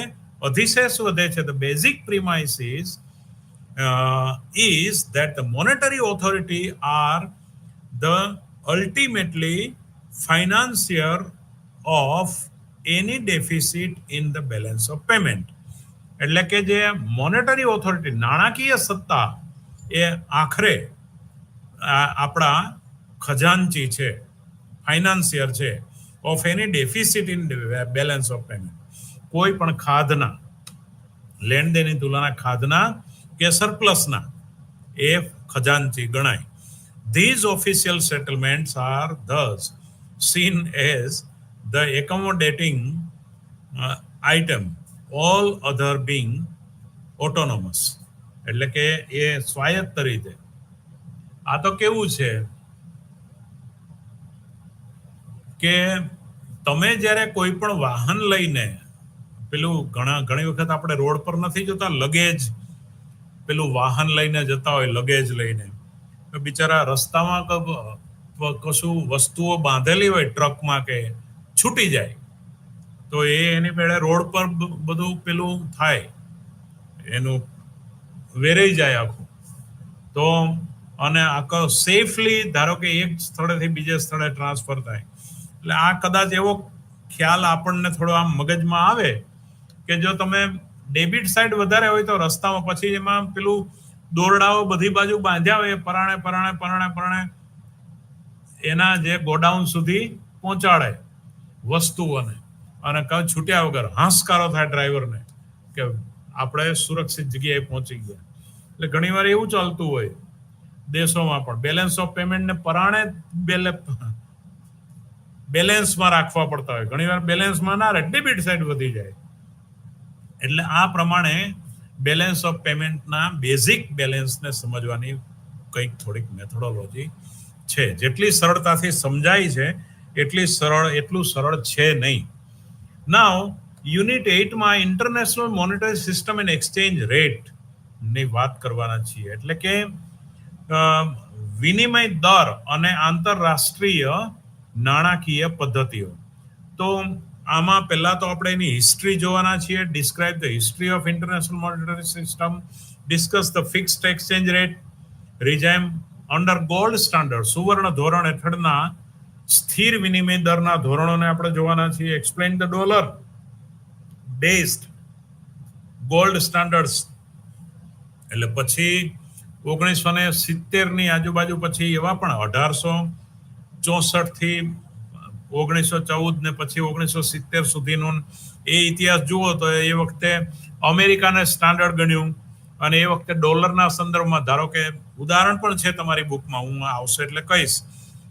અધિશેષ વધે છે. The basic premise is that the monetary authority are the ultimately financier of any deficit in the balance of payment. એટલે કે જે મોનેટરી ઓથોરિટી નાણાકીય સત્તા એ આખરે આપણા ખજાનચી છે, ફાઇનાન્સિયર છે of any deficit in balance of payment. કોઈ પણ ખાધના લેણદેણની તુલના ખાધના કે સરપ્લસના એ ખજાનચી ગણાય. These official settlements are thus seen as the accommodating item, all other being autonomous. એટલે કે એ સ્વાયત્ત રીતે. આ તો કેવું છે કે તમે જ્યારે કોઈ પણ વાહન લઈને પેલું ઘણી વખત આપણે રોડ પર નથી જોતા લગેજ, પેલું વાહન લઈને જતા હોય લગેજ લઈને, તો બિચારા રસ્તામાં કશું વસ્તુઓ બાંધેલી હોય ટ્રકમાં કે છૂટી જાય તો એની પેડે રોડ પર બધું પેલું થાય, એનું વેરાઈ જાય આખું. તો અને આખો સેફલી ધારો કે એક સ્થળેથી બીજે સ્થળે ટ્રાન્સફર થાય. એટલે આ કદાચ એવો ખ્યાલ આપણને થોડો આમ મગજમાં આવે કે જો તમે ડેબિટ સાઈડ વધારે હોય તો રસ્તામાં પછી એમાં પેલું દોરડાઓ બધી બાજુ બાંધ્યા હોય પરાણે એના જે ગોડાઉન સુધી પહોંચાડે વસ્તુઓને અને કઈ છૂટ્યા વગર હાંસકારો થાય ડ્રાઈવરને કે આપણે સુરક્ષિત જગ્યાએ પહોંચી ગયા. એટલે ઘણીવાર એવું ચાલતું હોય દેશોમાં પણ બેલેન્સ ઓફ પેમેન્ટ ને પરાણે બેલેન્સમાં રાખવા પડતા હોય, ઘણીવાર બેલેન્સમાં ના રહે, ડેબિટ સાઈડ વધી જાય. એટલે આ પ્રમાણે બેલેન્સ ઓફ પેમેન્ટના બેઝિક બેલેન્સને સમજવાની કંઈક થોડીક મેથોડોલોજી છે. જેટલી સરળતાથી સમજાય છે એટલું સરળ છે નહીં. નાઉ યુનિટ 8માં international monetary system and exchange rate ની વાત કરવાના છીએ. એટલે કે વિનિમય દર અને આંતરરાષ્ટ્રીય નાણાકીય પદ્ધતિઓ. તો આમાં પહેલા તો આપણે એની હિસ્ટ્રી જોવાના છીએ. Describe the history of international monetary system, discuss the fixed exchange rate regime under gold standard, સુવર્ણ ધોરણ હેઠળના સ્થિર વિનિમય દરના ધોરણોને આપણે જોવાના છીએ. Explain the dollar based gold standards. એટલે પછી 1970 ની આજુબાજુ પછી એવા પણ 1800 64 થી 1914 ને પછી 1970 સુધીનું એ ઇતિહાસ જુઓ તો એ વખતે અમેરિકાને સ્ટાન્ડર્ડ ગણ્યું અને એ વખતે ડોલરના સંદર્ભમાં ધારો કે ઉદાહરણ પણ છે તમારી બુકમાં, હું આવશે એટલે કહીશ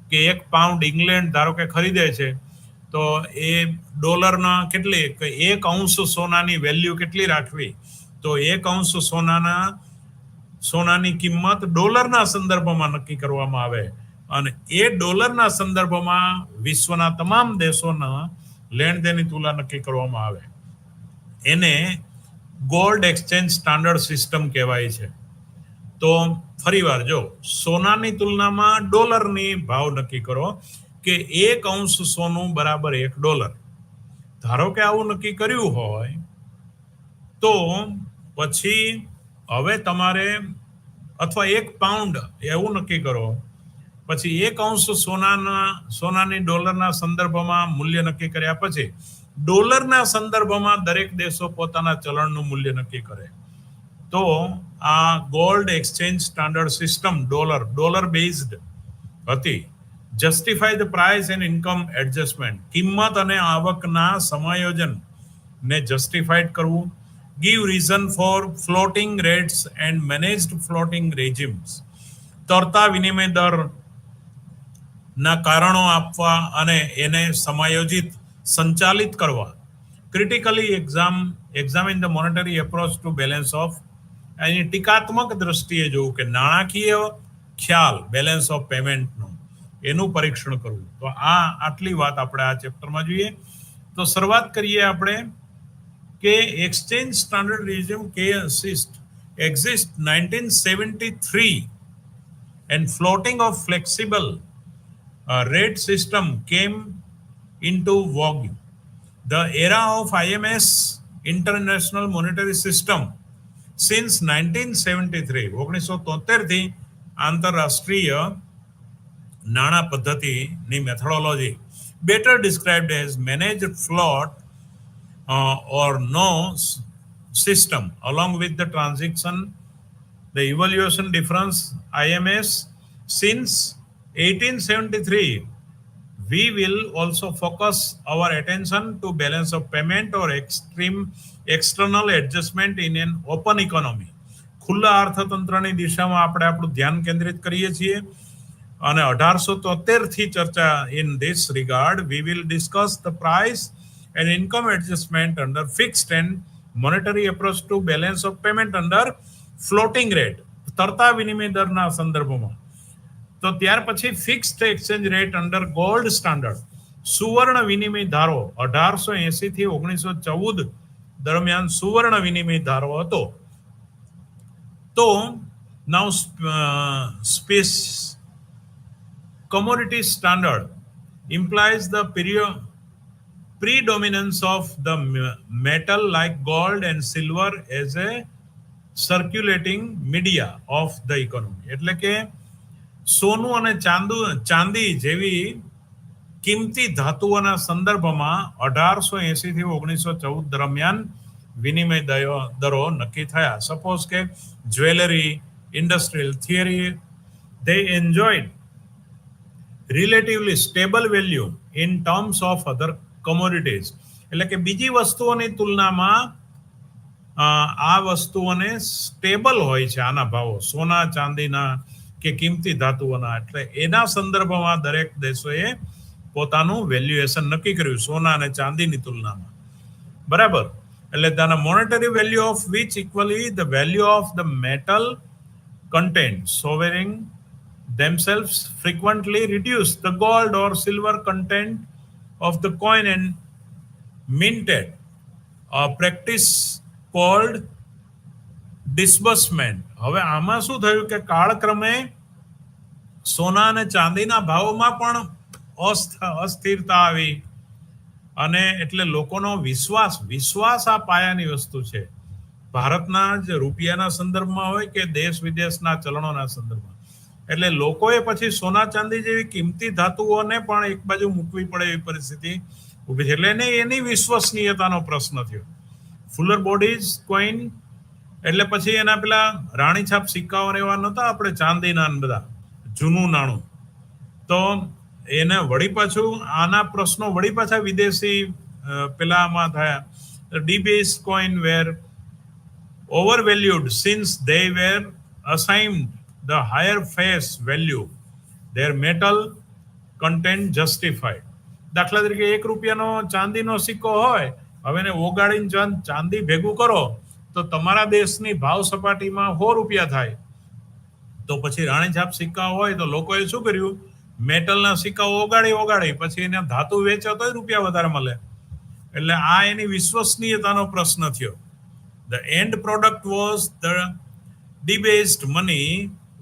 કે 1 પાઉન્ડ ઇંગ્લેન્ડ ધારો કે ખરીદે છે તો એ ડોલરના કેટલી 1 અંશ સોનાની વેલ્યુ કેટલી રાખવી, તો 1 અંશ સોનાની કિંમત ડોલરના સંદર્ભમાં નક્કી કરવામાં આવે અને એ ડોલરના સંદર્ભમાં વિશ્વના તમામ દેશોના લેણદેણની તુલના નક્કી કરવામાં આવે. એને ગોલ્ડ એક્સચેન્જ સ્ટાન્ડર્ડ સિસ્ટમ કહેવાય છે. તો ફરીવાર જો સોનાની તુલનામાં ડોલરની ભાવ નક્કી કરો કે 1 અંશ સોનું બરાબર $1. ધારો કે આવું નક્કી કર્યું હોય તો પછી હવે તમારે અથવા 1 પાઉન્ડ એવું નક્કી કરો, પછી 1 અંશ સોનાની ડોલરના સંદર્ભમાં મૂલ્ય નક્કી કર્યા પછી ડોલરના સંદર્ભમાં દરેક દેશો પોતાના ચલણનું મૂલ્ય નક્કી કરે. તો આ gold exchange standard system dollar based હતી. Justify the price and income adjustment, કિંમત અને આવકના સમાયોજન ને જસ્ટિફાઈડ કરવું. Give reason for floating rates and managed floating regimes, તરતા વિનિમય દર ના કારણો આપવા અને એને સમાયોજિત સંચાલિત કરવા. Critically examine the monetary approach to balance of, એની ટીકાત્મક દ્રષ્ટિએ જોવું કે નાણાકીય ખ્યાલ બેલેન્સ ઓફ પેમેન્ટનું એનું પરીક્ષણ કરવું. તો આટલી વાત આપણે આ ચેપ્ટરમાં જોઈએ. તો શરૂઆત કરીએ આપણે કે એક્સચેન્જ સ્ટાન્ડર્ડ રેજિમ કે exist 1973 and floating of flexible rate system came into vogue. The era of IMS, International Monetary System, since 1973 1973 થી આંતરરાષ્ટ્રીય નાણાં પદ્ધતિની methodology, better described as managed float or no system, along with the transaction, the evaluation difference IMS since 1873. We will also focus our attention to balance of payment or external adjustment in an open economy. ખુલ્લા અર્થતંત્રની દિશામાં આપણે આપણું ધ્યાન કેન્દ્રિત કરીએ છીએ અને 1873 થી ચર્ચા in this regard. We will discuss the price and income adjustment under fixed and monetary approach to balance of payment under floating rate, તરતા વિનિમય દરના સંદર્ભમાં. તો ત્યાર પછી fixed exchange rate under gold standard, સુવર્ણ વિનિમય ધારો 1880 થી 1914 દરમિયાન સુવર્ણ વિનિમય ધારો હતો. તો નાઉ space commodity standard implies the predominance of the metal like gold and silver as a circulating media of the economy. એટલે કે સોનું અને ચાંદી જેવી કિંમતી ધાતુઓના સંદર્ભમાં 1880 થી 1914 દરમિયાન વિનિમય દરો નક્કી થયા. સપોઝ કે jewellery, industrial theory, they enjoyed relatively stable value in terms of other commodities. એટલે કે બીજી વસ્તુઓની તુલનામાં આ વસ્તુઓને સ્ટેબલ હોય છે આના ભાવો, સોના ચાંદીના કે કિંમતી ધાતુઓના. એટલે એના સંદર્ભમાં દરેક દેશોએ પોતાનું વેલ્યુએશન નક્કી કર્યું સોના અને ચાંદીની તુલનામાં. બરાબર. એટલે the monetary value of which equally the value of the metal content sovereign themselves frequently reduce the gold or silver content of the coin and minted, a practice called disbursement. હવે આમાં શું થયું કે કાળક્રમે સોના અને ચાંદીના ભાવમાં પણ અસ્થિરતા આવી અને એટલે લોકોનો વિશ્વાસ આ પાયાની વસ્તુ છે. ભારતના જ રૂપિયાના સંદર્ભમાં હોય કે દેશ વિદેશના ચલણોના સંદર્ભમાં. એટલે લોકોએ પછી સોના ચાંદી જેવી કિંમતી ધાતુઓને પણ એક બાજુ મૂકવી પડે એવી પરિસ્થિતિ ઊભી છે. એટલે એની વિશ્વસનીયતાનો પ્રશ્ન થયો. ફુલર બોડીઝ કોઈન એટલે પછી એના પેલા રાણી છાપ સિક્કાઓ એવા નહોતા આપણે ચાંદીના બધા જૂનું નાણું. તો એને વળી પાછું આના પ્રશ્નો વળી પાછા વિદેશી પેલામાં થયા. debased coin were overvalued since they were assigned the higher face value their metal content justified. દાખલા તરીકે 1 રૂપિયાનો ચાંદીનો સિક્કો હોય, હવે એને ઓગાળીને ચાંદી ભેગું કરો તો તમારા દેશની ભાવ સપાટીમાં 100 રૂપિયા થાય. તો પછી રાણીછાપ સિક્કા હોય તો લોકોએ શું કર્યું, મેટલના સિક્કાઓ ઓગાળી પછી એને ધાતુ વેચો તો રૂપિયા વધારે મળે. એટલે આ એની વિશ્વસનીયતાનો પ્રશ્ન થયો. The end product was the debased money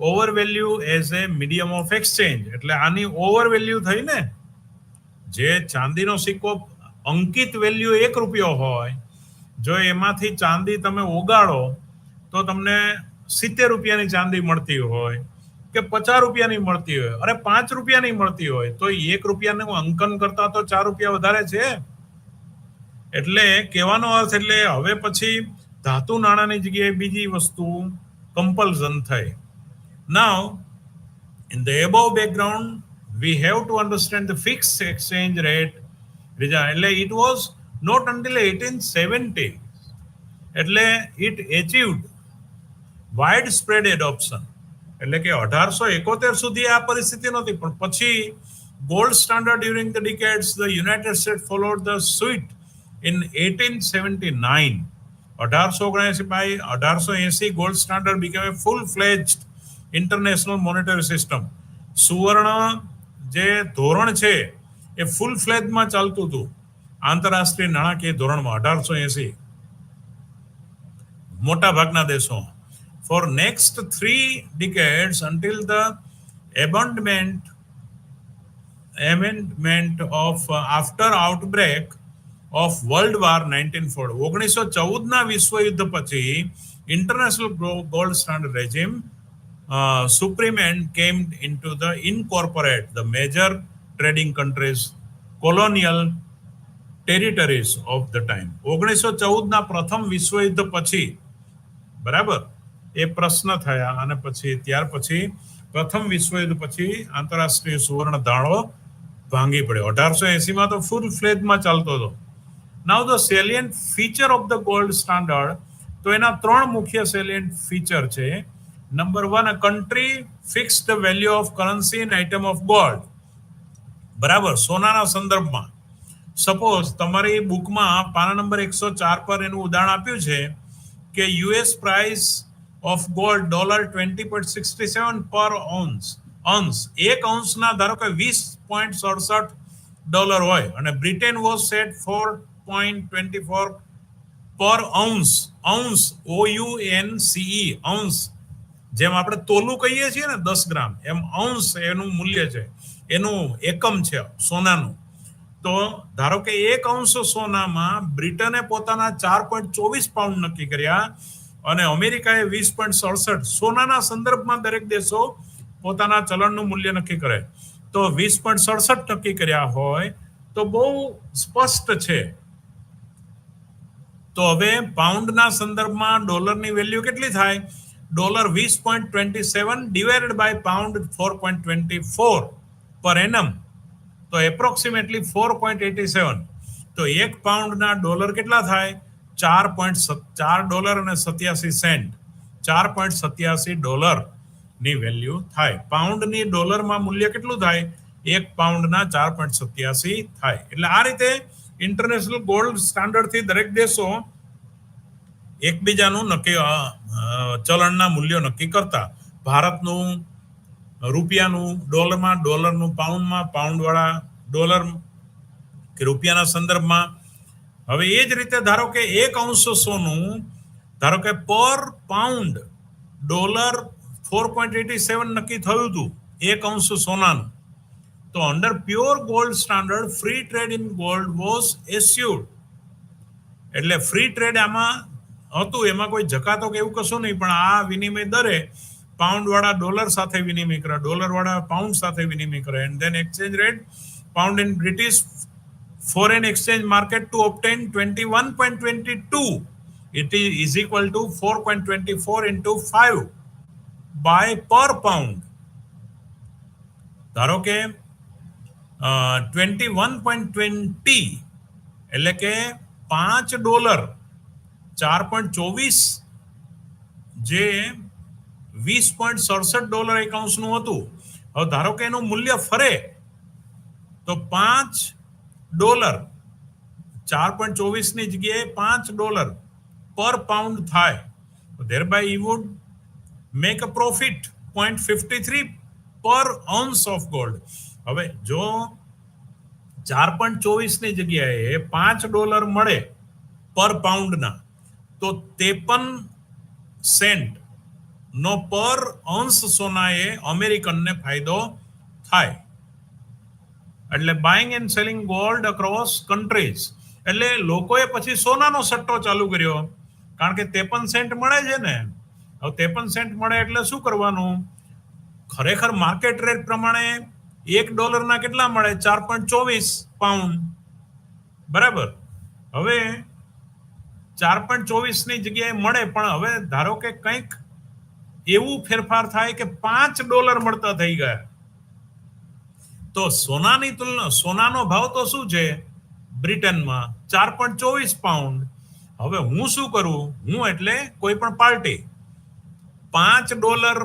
overvalue as a medium of exchange. એટલે આની ઓવરવેલ્યુ થઈ ને, જે ચાંદીનો સિક્કો અંકિત વેલ્યુ 1 રૂપિયો હોય, જો એમાંથી ચાંદી તમે ઓગાળો તો તમને 70 રૂપિયાની ચાંદી મળતી હોય કે 50 રૂપિયાની મળતી હોય, અરે 5 રૂપિયાની મળતી હોય, તો 1 રૂપિયાનું અંકન કરતા તો 4 રૂપિયા વધારે છે. એટલે કહેવાનો અર્થ, એટલે હવે પછી ધાતુ નાણાંની જગ્યાએ બીજી વસ્તુ કમ્પલ્ઝન થઈ. નાઉ in the above background we have to understand the fixed exchange rate. એટલે it was not until 1870 એટલે it achieved widespread adoption. એટલે કે 1871 સુધી આ પરિસ્થિતિ નહોતી, પણ પછી gold standard during the decades the United States followed the suit in 1879. 1879 by 1880 gold standard became a full-fledged international monetary system. સુવર્ણ જે ધોરણ છે એ ફૂલ ફ્લેજમાં ચાલતું હતું આંતરરાષ્ટ્રીય નાણાકીય ધોરણમાં 1880 મોટા ભાગના દેશો. For next 3 decades until the amendment of after outbreak of World War 1914, 1914 ના વિશ્વ યુદ્ધ પછી international gold standard regime supreme and came into the incorporate the major trading countries colonial territories of the time. 1914 ના પ્રથમ વિશ્વ યુદ્ધ પછી, બરાબર, એ પ્રશ્ન થયા અને પછી ત્યાર પછી પ્રથમ વિશ્વ યુદ્ધ પછી આંતરરાષ્ટ્રીય સુવર્ણ ધારણો ભાંગી પડ્યો. 1880 માં તો ફૂલ ફ્લેજમાં ચાલતો હતો. Now the salient feature of the gold standard, તો એના 3 મુખ્ય salient feature છે. Number 1, a country fixed the value of currency in item of gold. બરાબર, સોનાના સંદર્ભમાં. સપોઝ તમારી બુકમાં પાના નંબર 104 પર એનું ઉદાહરણ આપ્યું છે કે US પ્રાઇસ ઓફ ગોલ્ડ $20.67 પર ઓન્સ. 1 ઓન્સના ધારો કે $20.67 હોય અને બ્રિટેન વોઝ સેટ 4.24 પર ઓન્સ. OUNCE ઓન્સ, જેમ આપણે તોલું કહીએ છીએ ને 10 ગ્રામ, એમ ઓન્સ એનું મૂલ્ય છે, એનું એકમ છે સોનાનું. તો ધારો કે 1 અંશ સોનામાં બ્રિટને પોતાના 4.24 પાઉન્ડ નક્કી કર્યા અને અમેરિકાએ 20.67. સોનાના સંદર્ભમાં દરેક દેશો પોતાના ચલણનું મૂલ્ય નક્કી કરે. તો 20.67 નક્કી કર્યા હોય તો બહુ સ્પષ્ટ છે. તો હવે પાઉન્ડના સંદર્ભમાં ડોલરની વેલ્યુ કેટલી થાય? $20.27 ડિવાઇડેડ બાય પાઉન્ડ 4.24 પર એનમ, તો એપ્રોક્સિમેટલી 4.87. તો 1 પાઉન્ડના ડોલર કેટલા થાય? $4.87. $4.87 ની વેલ્યુ થાય. પાઉન્ડની ડોલરમાં મૂલ્ય કેટલું થાય? 1 પાઉન્ડના 4.87 થાય. એટલે આ રીતે ઇન્ટરનેશનલ ગોલ્ડ સ્ટાન્ડર્ડથી દરેક દેશો એકબીજાનું નક્કી ચલણના મૂલ્યો નક્કી કરતા. ભારતનું રૂપિયાનું ડોલરમાં, ડોલરનું પાઉન્ડમાં, પાઉન્ડવાળા ડોલર કે રૂપિયાના સંદર્ભમાં. હવે એ જ રીતે ધારો કે 1 અંશ સોનું, ધારો કે પર પાઉન્ડ $4.87 નક્કી થયું હતું 1 અંશ સોનાનું. તો under pure gold standard free trade in gold was assured. એટલે ફ્રી ટ્રેડ આમાં હતું, એમાં કોઈ જકાતો કે એવું કશું નહીં, પણ આ વિનિમય દરે પાઉન્ડ વાળા ડોલર સાથે વિનિમય કરે, ડોલર વાળા પાઉન્ડ સાથે વિનિમય કરે. And then exchange rate pound in British foreign exchange market to obtain 21.22. It is equal to 4.24 into 5 by per pound. ધારો કે $21.20 એટલે કે $5 4.24 જે $20.67 એક અંશનું હતું. હવે ધારો કે એનું મૂલ્ય ફરે તો $5 4.24 ની જગ્યાએ $5 પર પાઉન્ડ થાય. thereby he would make a profit 0.53 per ounce of gold. હવે જો 4.24 ની જગ્યાએ $5 મળે પર પાઉન્ડના તો 53 સેન્ટ નો પર અંશ સોનાએ અમેરિકનને ફાયદો થાય. એટલે buying and selling gold across countries એટલે લોકોએ પછી સોનાનો સટ્ટો ચાલુ કર્યો કારણ કે 53 સેન્ટ મળે છે ને. હવે 53 સેન્ટ મળે એટલે શું કરવાનું? ખરેખર માર્કેટ રેટ પ્રમાણે $1 ના કેટલા મળે? 4.24 પાઉન્ડ, બરાબર. હવે 4.24 ની જગ્યાએ મળે પણ હવે ધારો કે કંઈક એવું ફેરફાર થાય કે $5 મળતા થઈ ગયા તો સોનાની તુલના સોનાનો ભાવ તો શું છે બ્રિટનમાં? 4.24 પાઉન્ડ. હવે હું શું કરું? હું એટલે કોઈ પણ પાર્ટી $5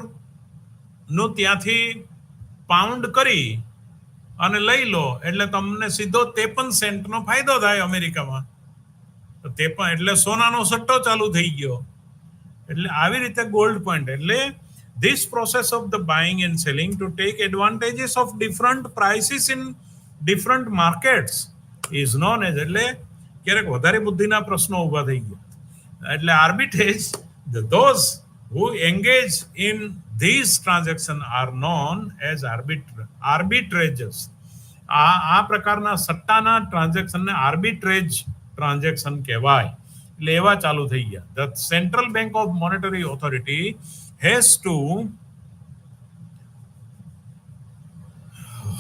નું ત્યાંથી પાઉન્ડ કરી અને લઈ લો એટલે તમને સીધો 53 સેન્ટનો ફાયદો થાય અમેરિકામાં. તે પણ એટલે સોનાનો સટ્ટો ચાલુ થઈ ગયો. એટલે આવી રીતે ગોલ્ડ પોઈન્ટ એટલે this process of the buying and selling to take advantages of different prices in different markets is known as એટલે ક્યારેક વધારે બુદ્ધિના પ્રશ્નો ઊભા થઈ ગયા. એટલે arbitrage those who engage in these transactions are known as arbitrages. આ પ્રકારના સટ્ટાના ટ્રાન્ઝેક્શનને આર્બિટ્રેજ ટ્રાન્ઝેક્શન કહેવાય. એટલે એવા ચાલુ થઈ ગયા. The Central Bank of Monetary Authority has to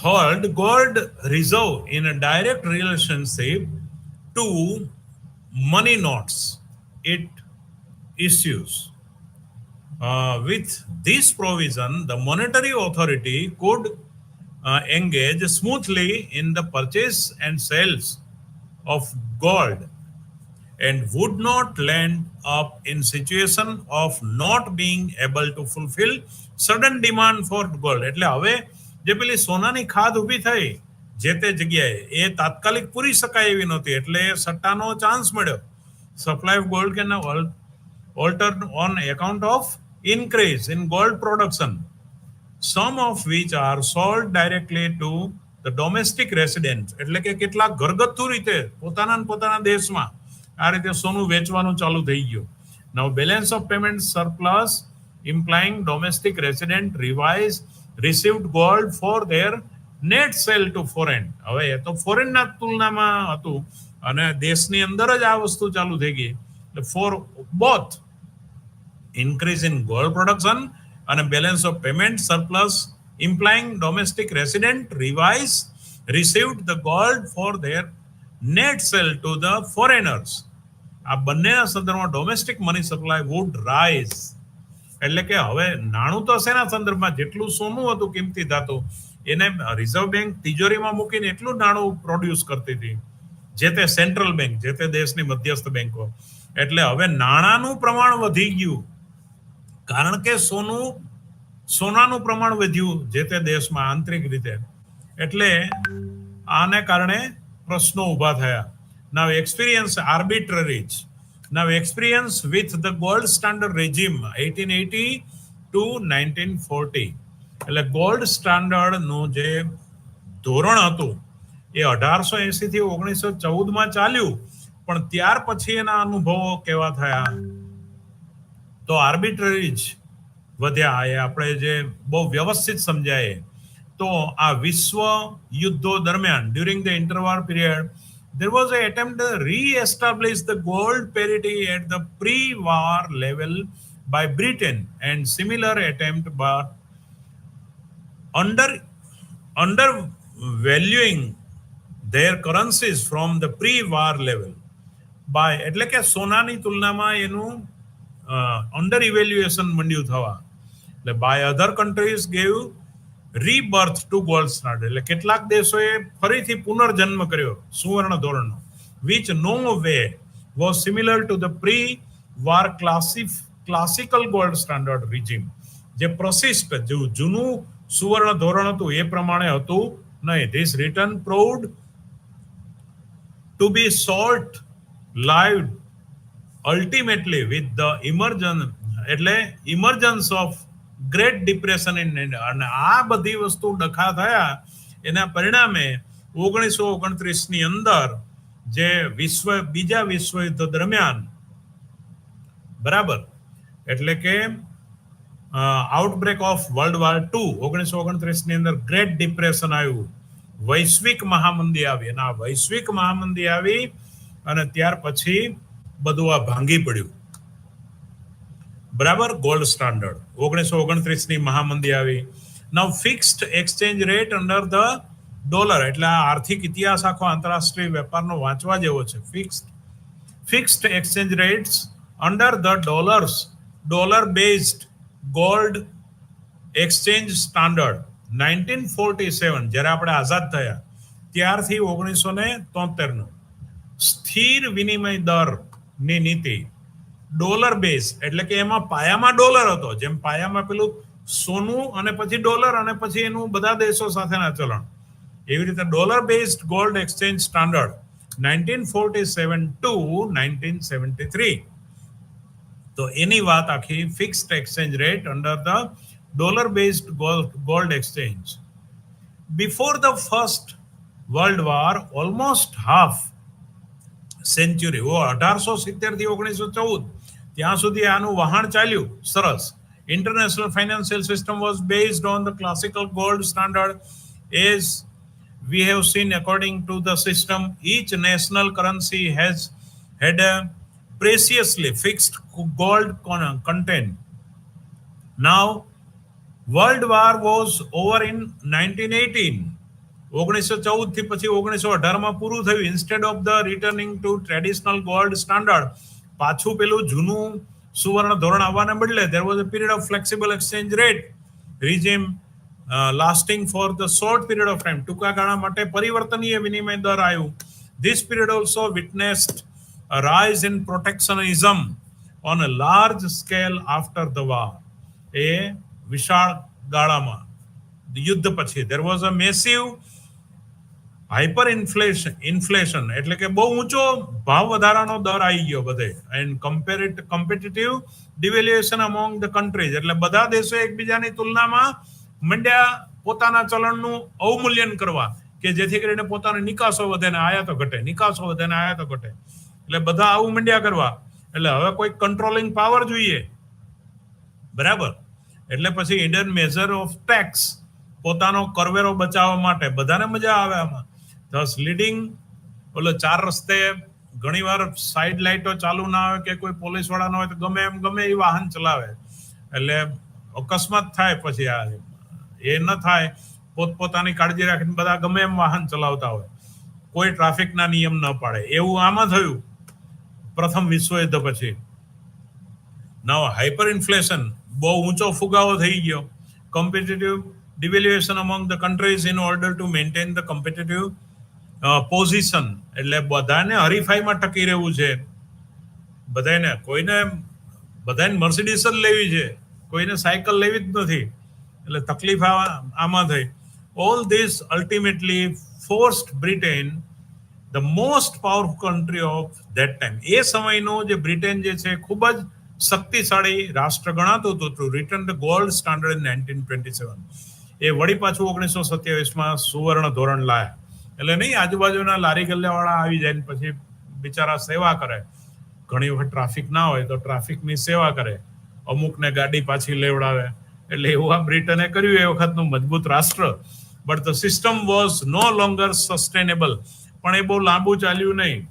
hold gold reserve in a direct relationship to money notes it issues. With this provision, the monetary authority could engage smoothly in the purchase and sales of gold and would not land up in situation of not being able to fulfill sudden demand for gold. એટલે હવે જે પેલી સોનાની ખાદ ઊભી થઈ જે તે જગ્યાએ એ તાત્કાલિક પૂરી શકાય એવી નહોતી એટલે સટ્ટાનો ચાન્સ મળ્યો. Supply of gold can alter on account of increase in gold production, some of which are sold directly to the domestic residents. એટલે કે કેટલાક ઘરગથ્થુ રીતે પોતાના દેશમાં આ રીતે સોનું વેચવાનું ચાલુ થઈ ગયું. Now balance of payment surplus implying domestic resident received gold for their net sale to foreign. હવે એ તો ફોરેનના તુલનામાં હતું અને દેશની અંદર જ આ વસ્તુ ચાલુ થઈ ગઈ. For both increase in gold production and balance of payment surplus implying domestic resident received the gold for their net sale to the foreigners. આ બંનેના સંદર્ભમાં domestic money supply would rise. એટલે કે હવે નાણું તો શેના સંદર્ભમાં જેટલું સોનું હતું કિંમતી ધાતુ એને રિઝર્વ બેંક તિજોરીમાં મૂકીને એટલું નાણું પ્રોડ્યુસ કરતી હતી જે તે સેન્ટ્રલ બેંક જે તે દેશની મધ્યસ્થ બેંકો. એટલે હવે નાણાંનું પ્રમાણ વધી ગયું કારણ કે સોનાનું પ્રમાણ વધ્યું જે તે દેશમાં આંતરિક રીતે. એટલે આને કારણે પ્રશ્નો ઊભા થયા. Now experience arbitraries. Now experience with the gold standard regime 1880 to 1940. એટલે ગોલ્ડ સ્ટાન્ડર્ડ નું જે ધોરણ હતું એ 1880 થી 1914 માં ચાલ્યું પણ ત્યાર પછી એના અનુભવો કેવા થયા તો આર્બિટ્રેરીજ વધ્યા. એ આપણે જે બહુ વ્યવસ્થિત સમજાય તો આ વિશ્વ યુદ્ધો દરમિયાન during the interwar period there was an attempt to re-establish the gold parity at the pre-war level by Britain and similar attempt but undervaluing their currencies from the pre-war level by એટલે કે સોનાની તુલનામાં એનું અંડર ઇવેલ્યુએશન મંડ્યું થવા. એટલે by other countries gave rebirth to gold standard, એટલે કેટલાક દેશોએ ફરીથી પુનર્જન્મ કર્યો સુવર્ણ ધોરણનો, which no way was similar to the pre-war classical gold standard regime. જે પ્રશિષ્ટ જૂનું સુવર્ણ ધોરણ હતું એ પ્રમાણે હતું નહીં. This return proved to be short-lived ultimately with the emergence of great depression in India. અને આ બધી વસ્તુ ડખા થયા એના પરિણામે 1929 ની અંદર જે બીજા વિશ્વયુદ્ધ દરમિયાન, બરાબર, એટલે કે આઉટબ્રેક ઓફ વર્લ્ડ વોર 2 1929 ની અંદર ગ્રેટ ડિપ્રેશન આવ્યું, વૈશ્વિક મહામંદી આવી. અને આ વૈશ્વિક મહામંદી આવી અને ત્યાર પછી બધું આ ભાંગી પડ્યું, બરાબર. ગોલ્ડ સ્ટાન્ડર્ડ 1929 ની મહામંદી આવી. Now fixed exchange rate under the dollar, એટલે આ આર્થિક ઇતિહાસ આખો આંતરરાષ્ટ્રીય વેપારનો વાંચવા જેવો છે. Fixed exchange rates under the dollar based gold exchange standard 1947, જ્યારે આપણે આઝાદ થયા ત્યારથી 1973 નું સ્થિર વિનિમય દરની નીતિ, ડોલર બેઝ, એટલે કે એમાં પાયામાં ડોલર હતો, જેમ પાયામાં પેલું સોનું અને પછી ડોલર અને પછી એનું બધા દેશો સાથેના ચલણ, એવી રીતે dollar based gold exchange standard 1947 to 1973. તો એની વાત આખી fixed exchange rate under the dollar based gold exchange. Before the first world war almost half century, 1870 થી 1914 ત્યાં સુધી આનું વહાણ ચાલ્યું સરસ. International financial system was based on the classical gold standard. As we have seen, according to the system, each national currency has had a preciously fixed gold content. Now world war was over in 1918. 1914 થી પછી 1918 માં પૂરું થયું. Instead of the returning to traditional gold standard, પાછું પેલું જૂનું સુવર્ણ ધોરણ આવવાને બદલે there was a period of flexible exchange rate regime lasting for the short period of time. ટૂંકા ગાળા માટે પરિવર્તનીય વિનિમય દર આવ્યું. This period also witnessed a rise in protectionism on a large scale after the war. એ વિશાળ ગાળામાં યુદ્ધ પછી there was a massive hyper inflation, એટલે કે બહુ ઊંચો ભાવ વધારાનો દર આવી ગયો બધે. And competitive devaluation among the countries, એટલે બધા દેશો એકબીજાની તુલનામાં મંડ્યા પોતાના ચલણનું અવમૂલ્યન કરવા, કે જેથી કરીને પોતાની નિકાસો વધે ને આયાતો ઘટે, નિકાસો વધે ને આયાતો ઘટે, એટલે બધા આવું મંડ્યા કરવા. એટલે હવે કોઈ કંટ્રોલિંગ પાવર જોઈએ, બરાબર. એટલે પછી ઇન્ડિયન મેઝર ઓફ ટેક્સ, પોતાનો કરવેરો બચાવવા માટે બધાને મજા આવે આમાં. ધસ લીડિંગ, ઓલો 4 રસ્તે ઘણી વાર સાઈડ લાઇટો ચાલુ ના હોય કે કોઈ પોલીસ વાળા ના હોય તો ગમે એ વાહન ચલાવે, એટલે અકસ્માત થાય. પછી આ એ ન થાય, પોતપોતાની કાળજી રાખીને બધા ગમે એમ વાહન ચલાવતા હોય, કોઈ ટ્રાફિકના નિયમ ન પાડે. એવું આમાં થયું પ્રથમ વિશ્વયુદ્ધ પછી. નાવ હાઇપર ઇન્ફ્લેશન, બહુ ઊંચો ફુગાવો થઈ ગયો. Competitive devaluation among the countries in order to maintain the competitive position, એટલે બધાને હરીફાઈમાં ટકી રહેવું છે. બધાને મર્સિડીઝ જ લેવી છે, કોઈને સાયકલ લેવી જ નથી, એટલે તકલીફ આમાં થઈ. All this ultimately forced Britain, the most powerful country of that time, એ સમયનો જે બ્રિટન જે છે ખૂબ જ શક્તિશાળી રાષ્ટ્ર ગણાતું હતું, to return the gold standard in 1927. એ વળી પાછું 1927 સુવર્ણ ધોરણ લાયા. એટલે નહીં આજુબાજુના લારી ગલ્લાવાળા આવી જાય ને પછી બિચારા સેવા કરે. ઘણી વખત ટ્રાફિક ના હોય તો ટ્રાફિકની સેવા કરે, અમુકને ગાડી પાછી લેવડાવે. એટલે એવું આ બ્રિટને કર્યું એ વખતનું મજબૂત રાષ્ટ્ર. But the system was no longer sustainable, પણ એ બહુ લાંબુ ચાલ્યું નહીં.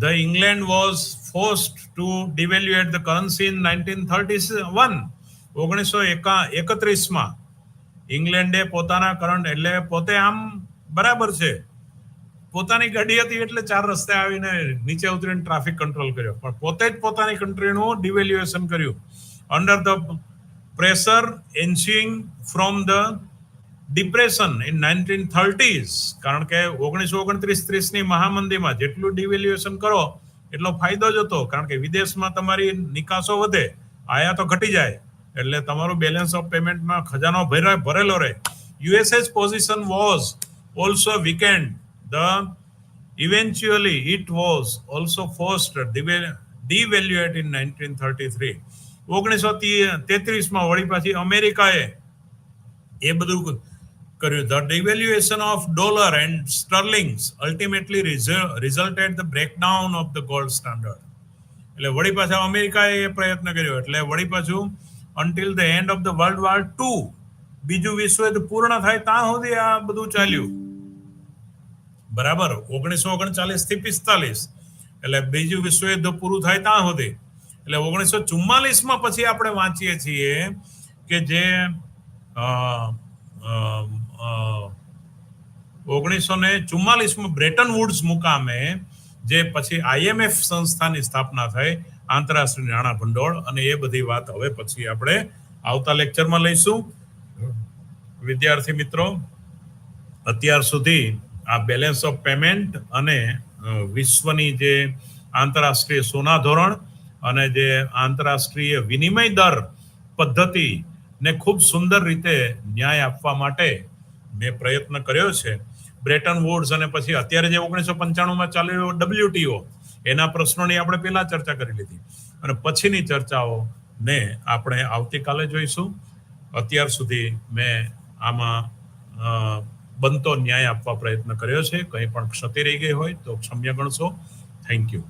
The England was forced to devalue the currency in 1931. 1931 ઇંગ્લેન્ડે પોતાના કરંટ, એટલે પોતે આમ બરાબર છે, પોતાની ગાડી હતી એટલે 4 રસ્તે આવીને નીચે ઉતરીને ટ્રાફિક કંટ્રોલ કર્યો, પણ પોતે જ પોતાની કન્ટ્રીનું ડિવેલ્યુએશન કર્યું. Under the pressure ensuing from the depression in 1930s, કારણ કે 1929-30 ની મહામંદીમાં જેટલું ડિવેલ્યુએશન કરો એટલો ફાયદો જ હતો, કારણ કે વિદેશમાં તમારી નિકાસો વધે, આયાતો ઘટી જાય, એટલે તમારું બેલેન્સ ઓફ પેમેન્ટમાં ખજાનો ભરેલો રહે. USA's position was also weakened. Eventually it was also forced devaluate in 1933. 1933 વળી પાછી અમેરિકાએ એ બધું કર્યું. The devaluation of dollar and sterlings ultimately resulted the breakdown of the gold standard. એટલે વળી પાછા અમેરિકાએ એ પ્રયત્ન કર્યો, એટલે વળી પાછું until the end of the World War II, બીજું વિશ્વયુદ્ધ પૂર્ણ થાય ત્યાં સુધી આ બધું ચાલ્યું. બરાબર, 1939 થી 45, એટલે બીજું વિશ્વયુદ્ધ પૂરું થાય ત્યાં સુધી. એટલે 1944 પછી આપણે વાંચીએ છીએ કે જે 1944 બ્રેટન વુડ્સ મુકામે જે પછી IMF સંસ્થાની સ્થાપના થઈ, આંતરરાષ્ટ્રીય નાણાં ભંડોળ, અને એ બધી વાત હવે પછી આપણે આવતા લેક્ચરમાં લઈશું. વિદ્યાર્થી મિત્રો, અત્યાર સુધી આ બેલેન્સ ઓફ પેમેન્ટ અને વિશ્વની જે આંતરરાષ્ટ્રીય સોના ધોરણ અને જે આંતરરાષ્ટ્રીય વિનિમય દર પદ્ધતિ ને ખૂબ સુંદર રીતે ન્યાય આપવા માટે મેં પ્રયત્ન કર્યો છે. બ્રેટન વુડ્સ અને પછી અત્યારે જે 1995માં ચાલ્યો WTO, એના પ્રશ્નોની આપણે પહેલા ચર્ચા કરી લીધી, અને પછીની ચર્ચાઓને આપણે આવતીકાલે જોઈશું. અત્યાર સુધી મેં આમાં બનતો ન્યાય આપવા પ્રયત્ન કર્યો છે. કંઈ પણ ક્ષતિ રહી ગઈ હોય તો ક્ષમ્ય ગણશો. Thank you.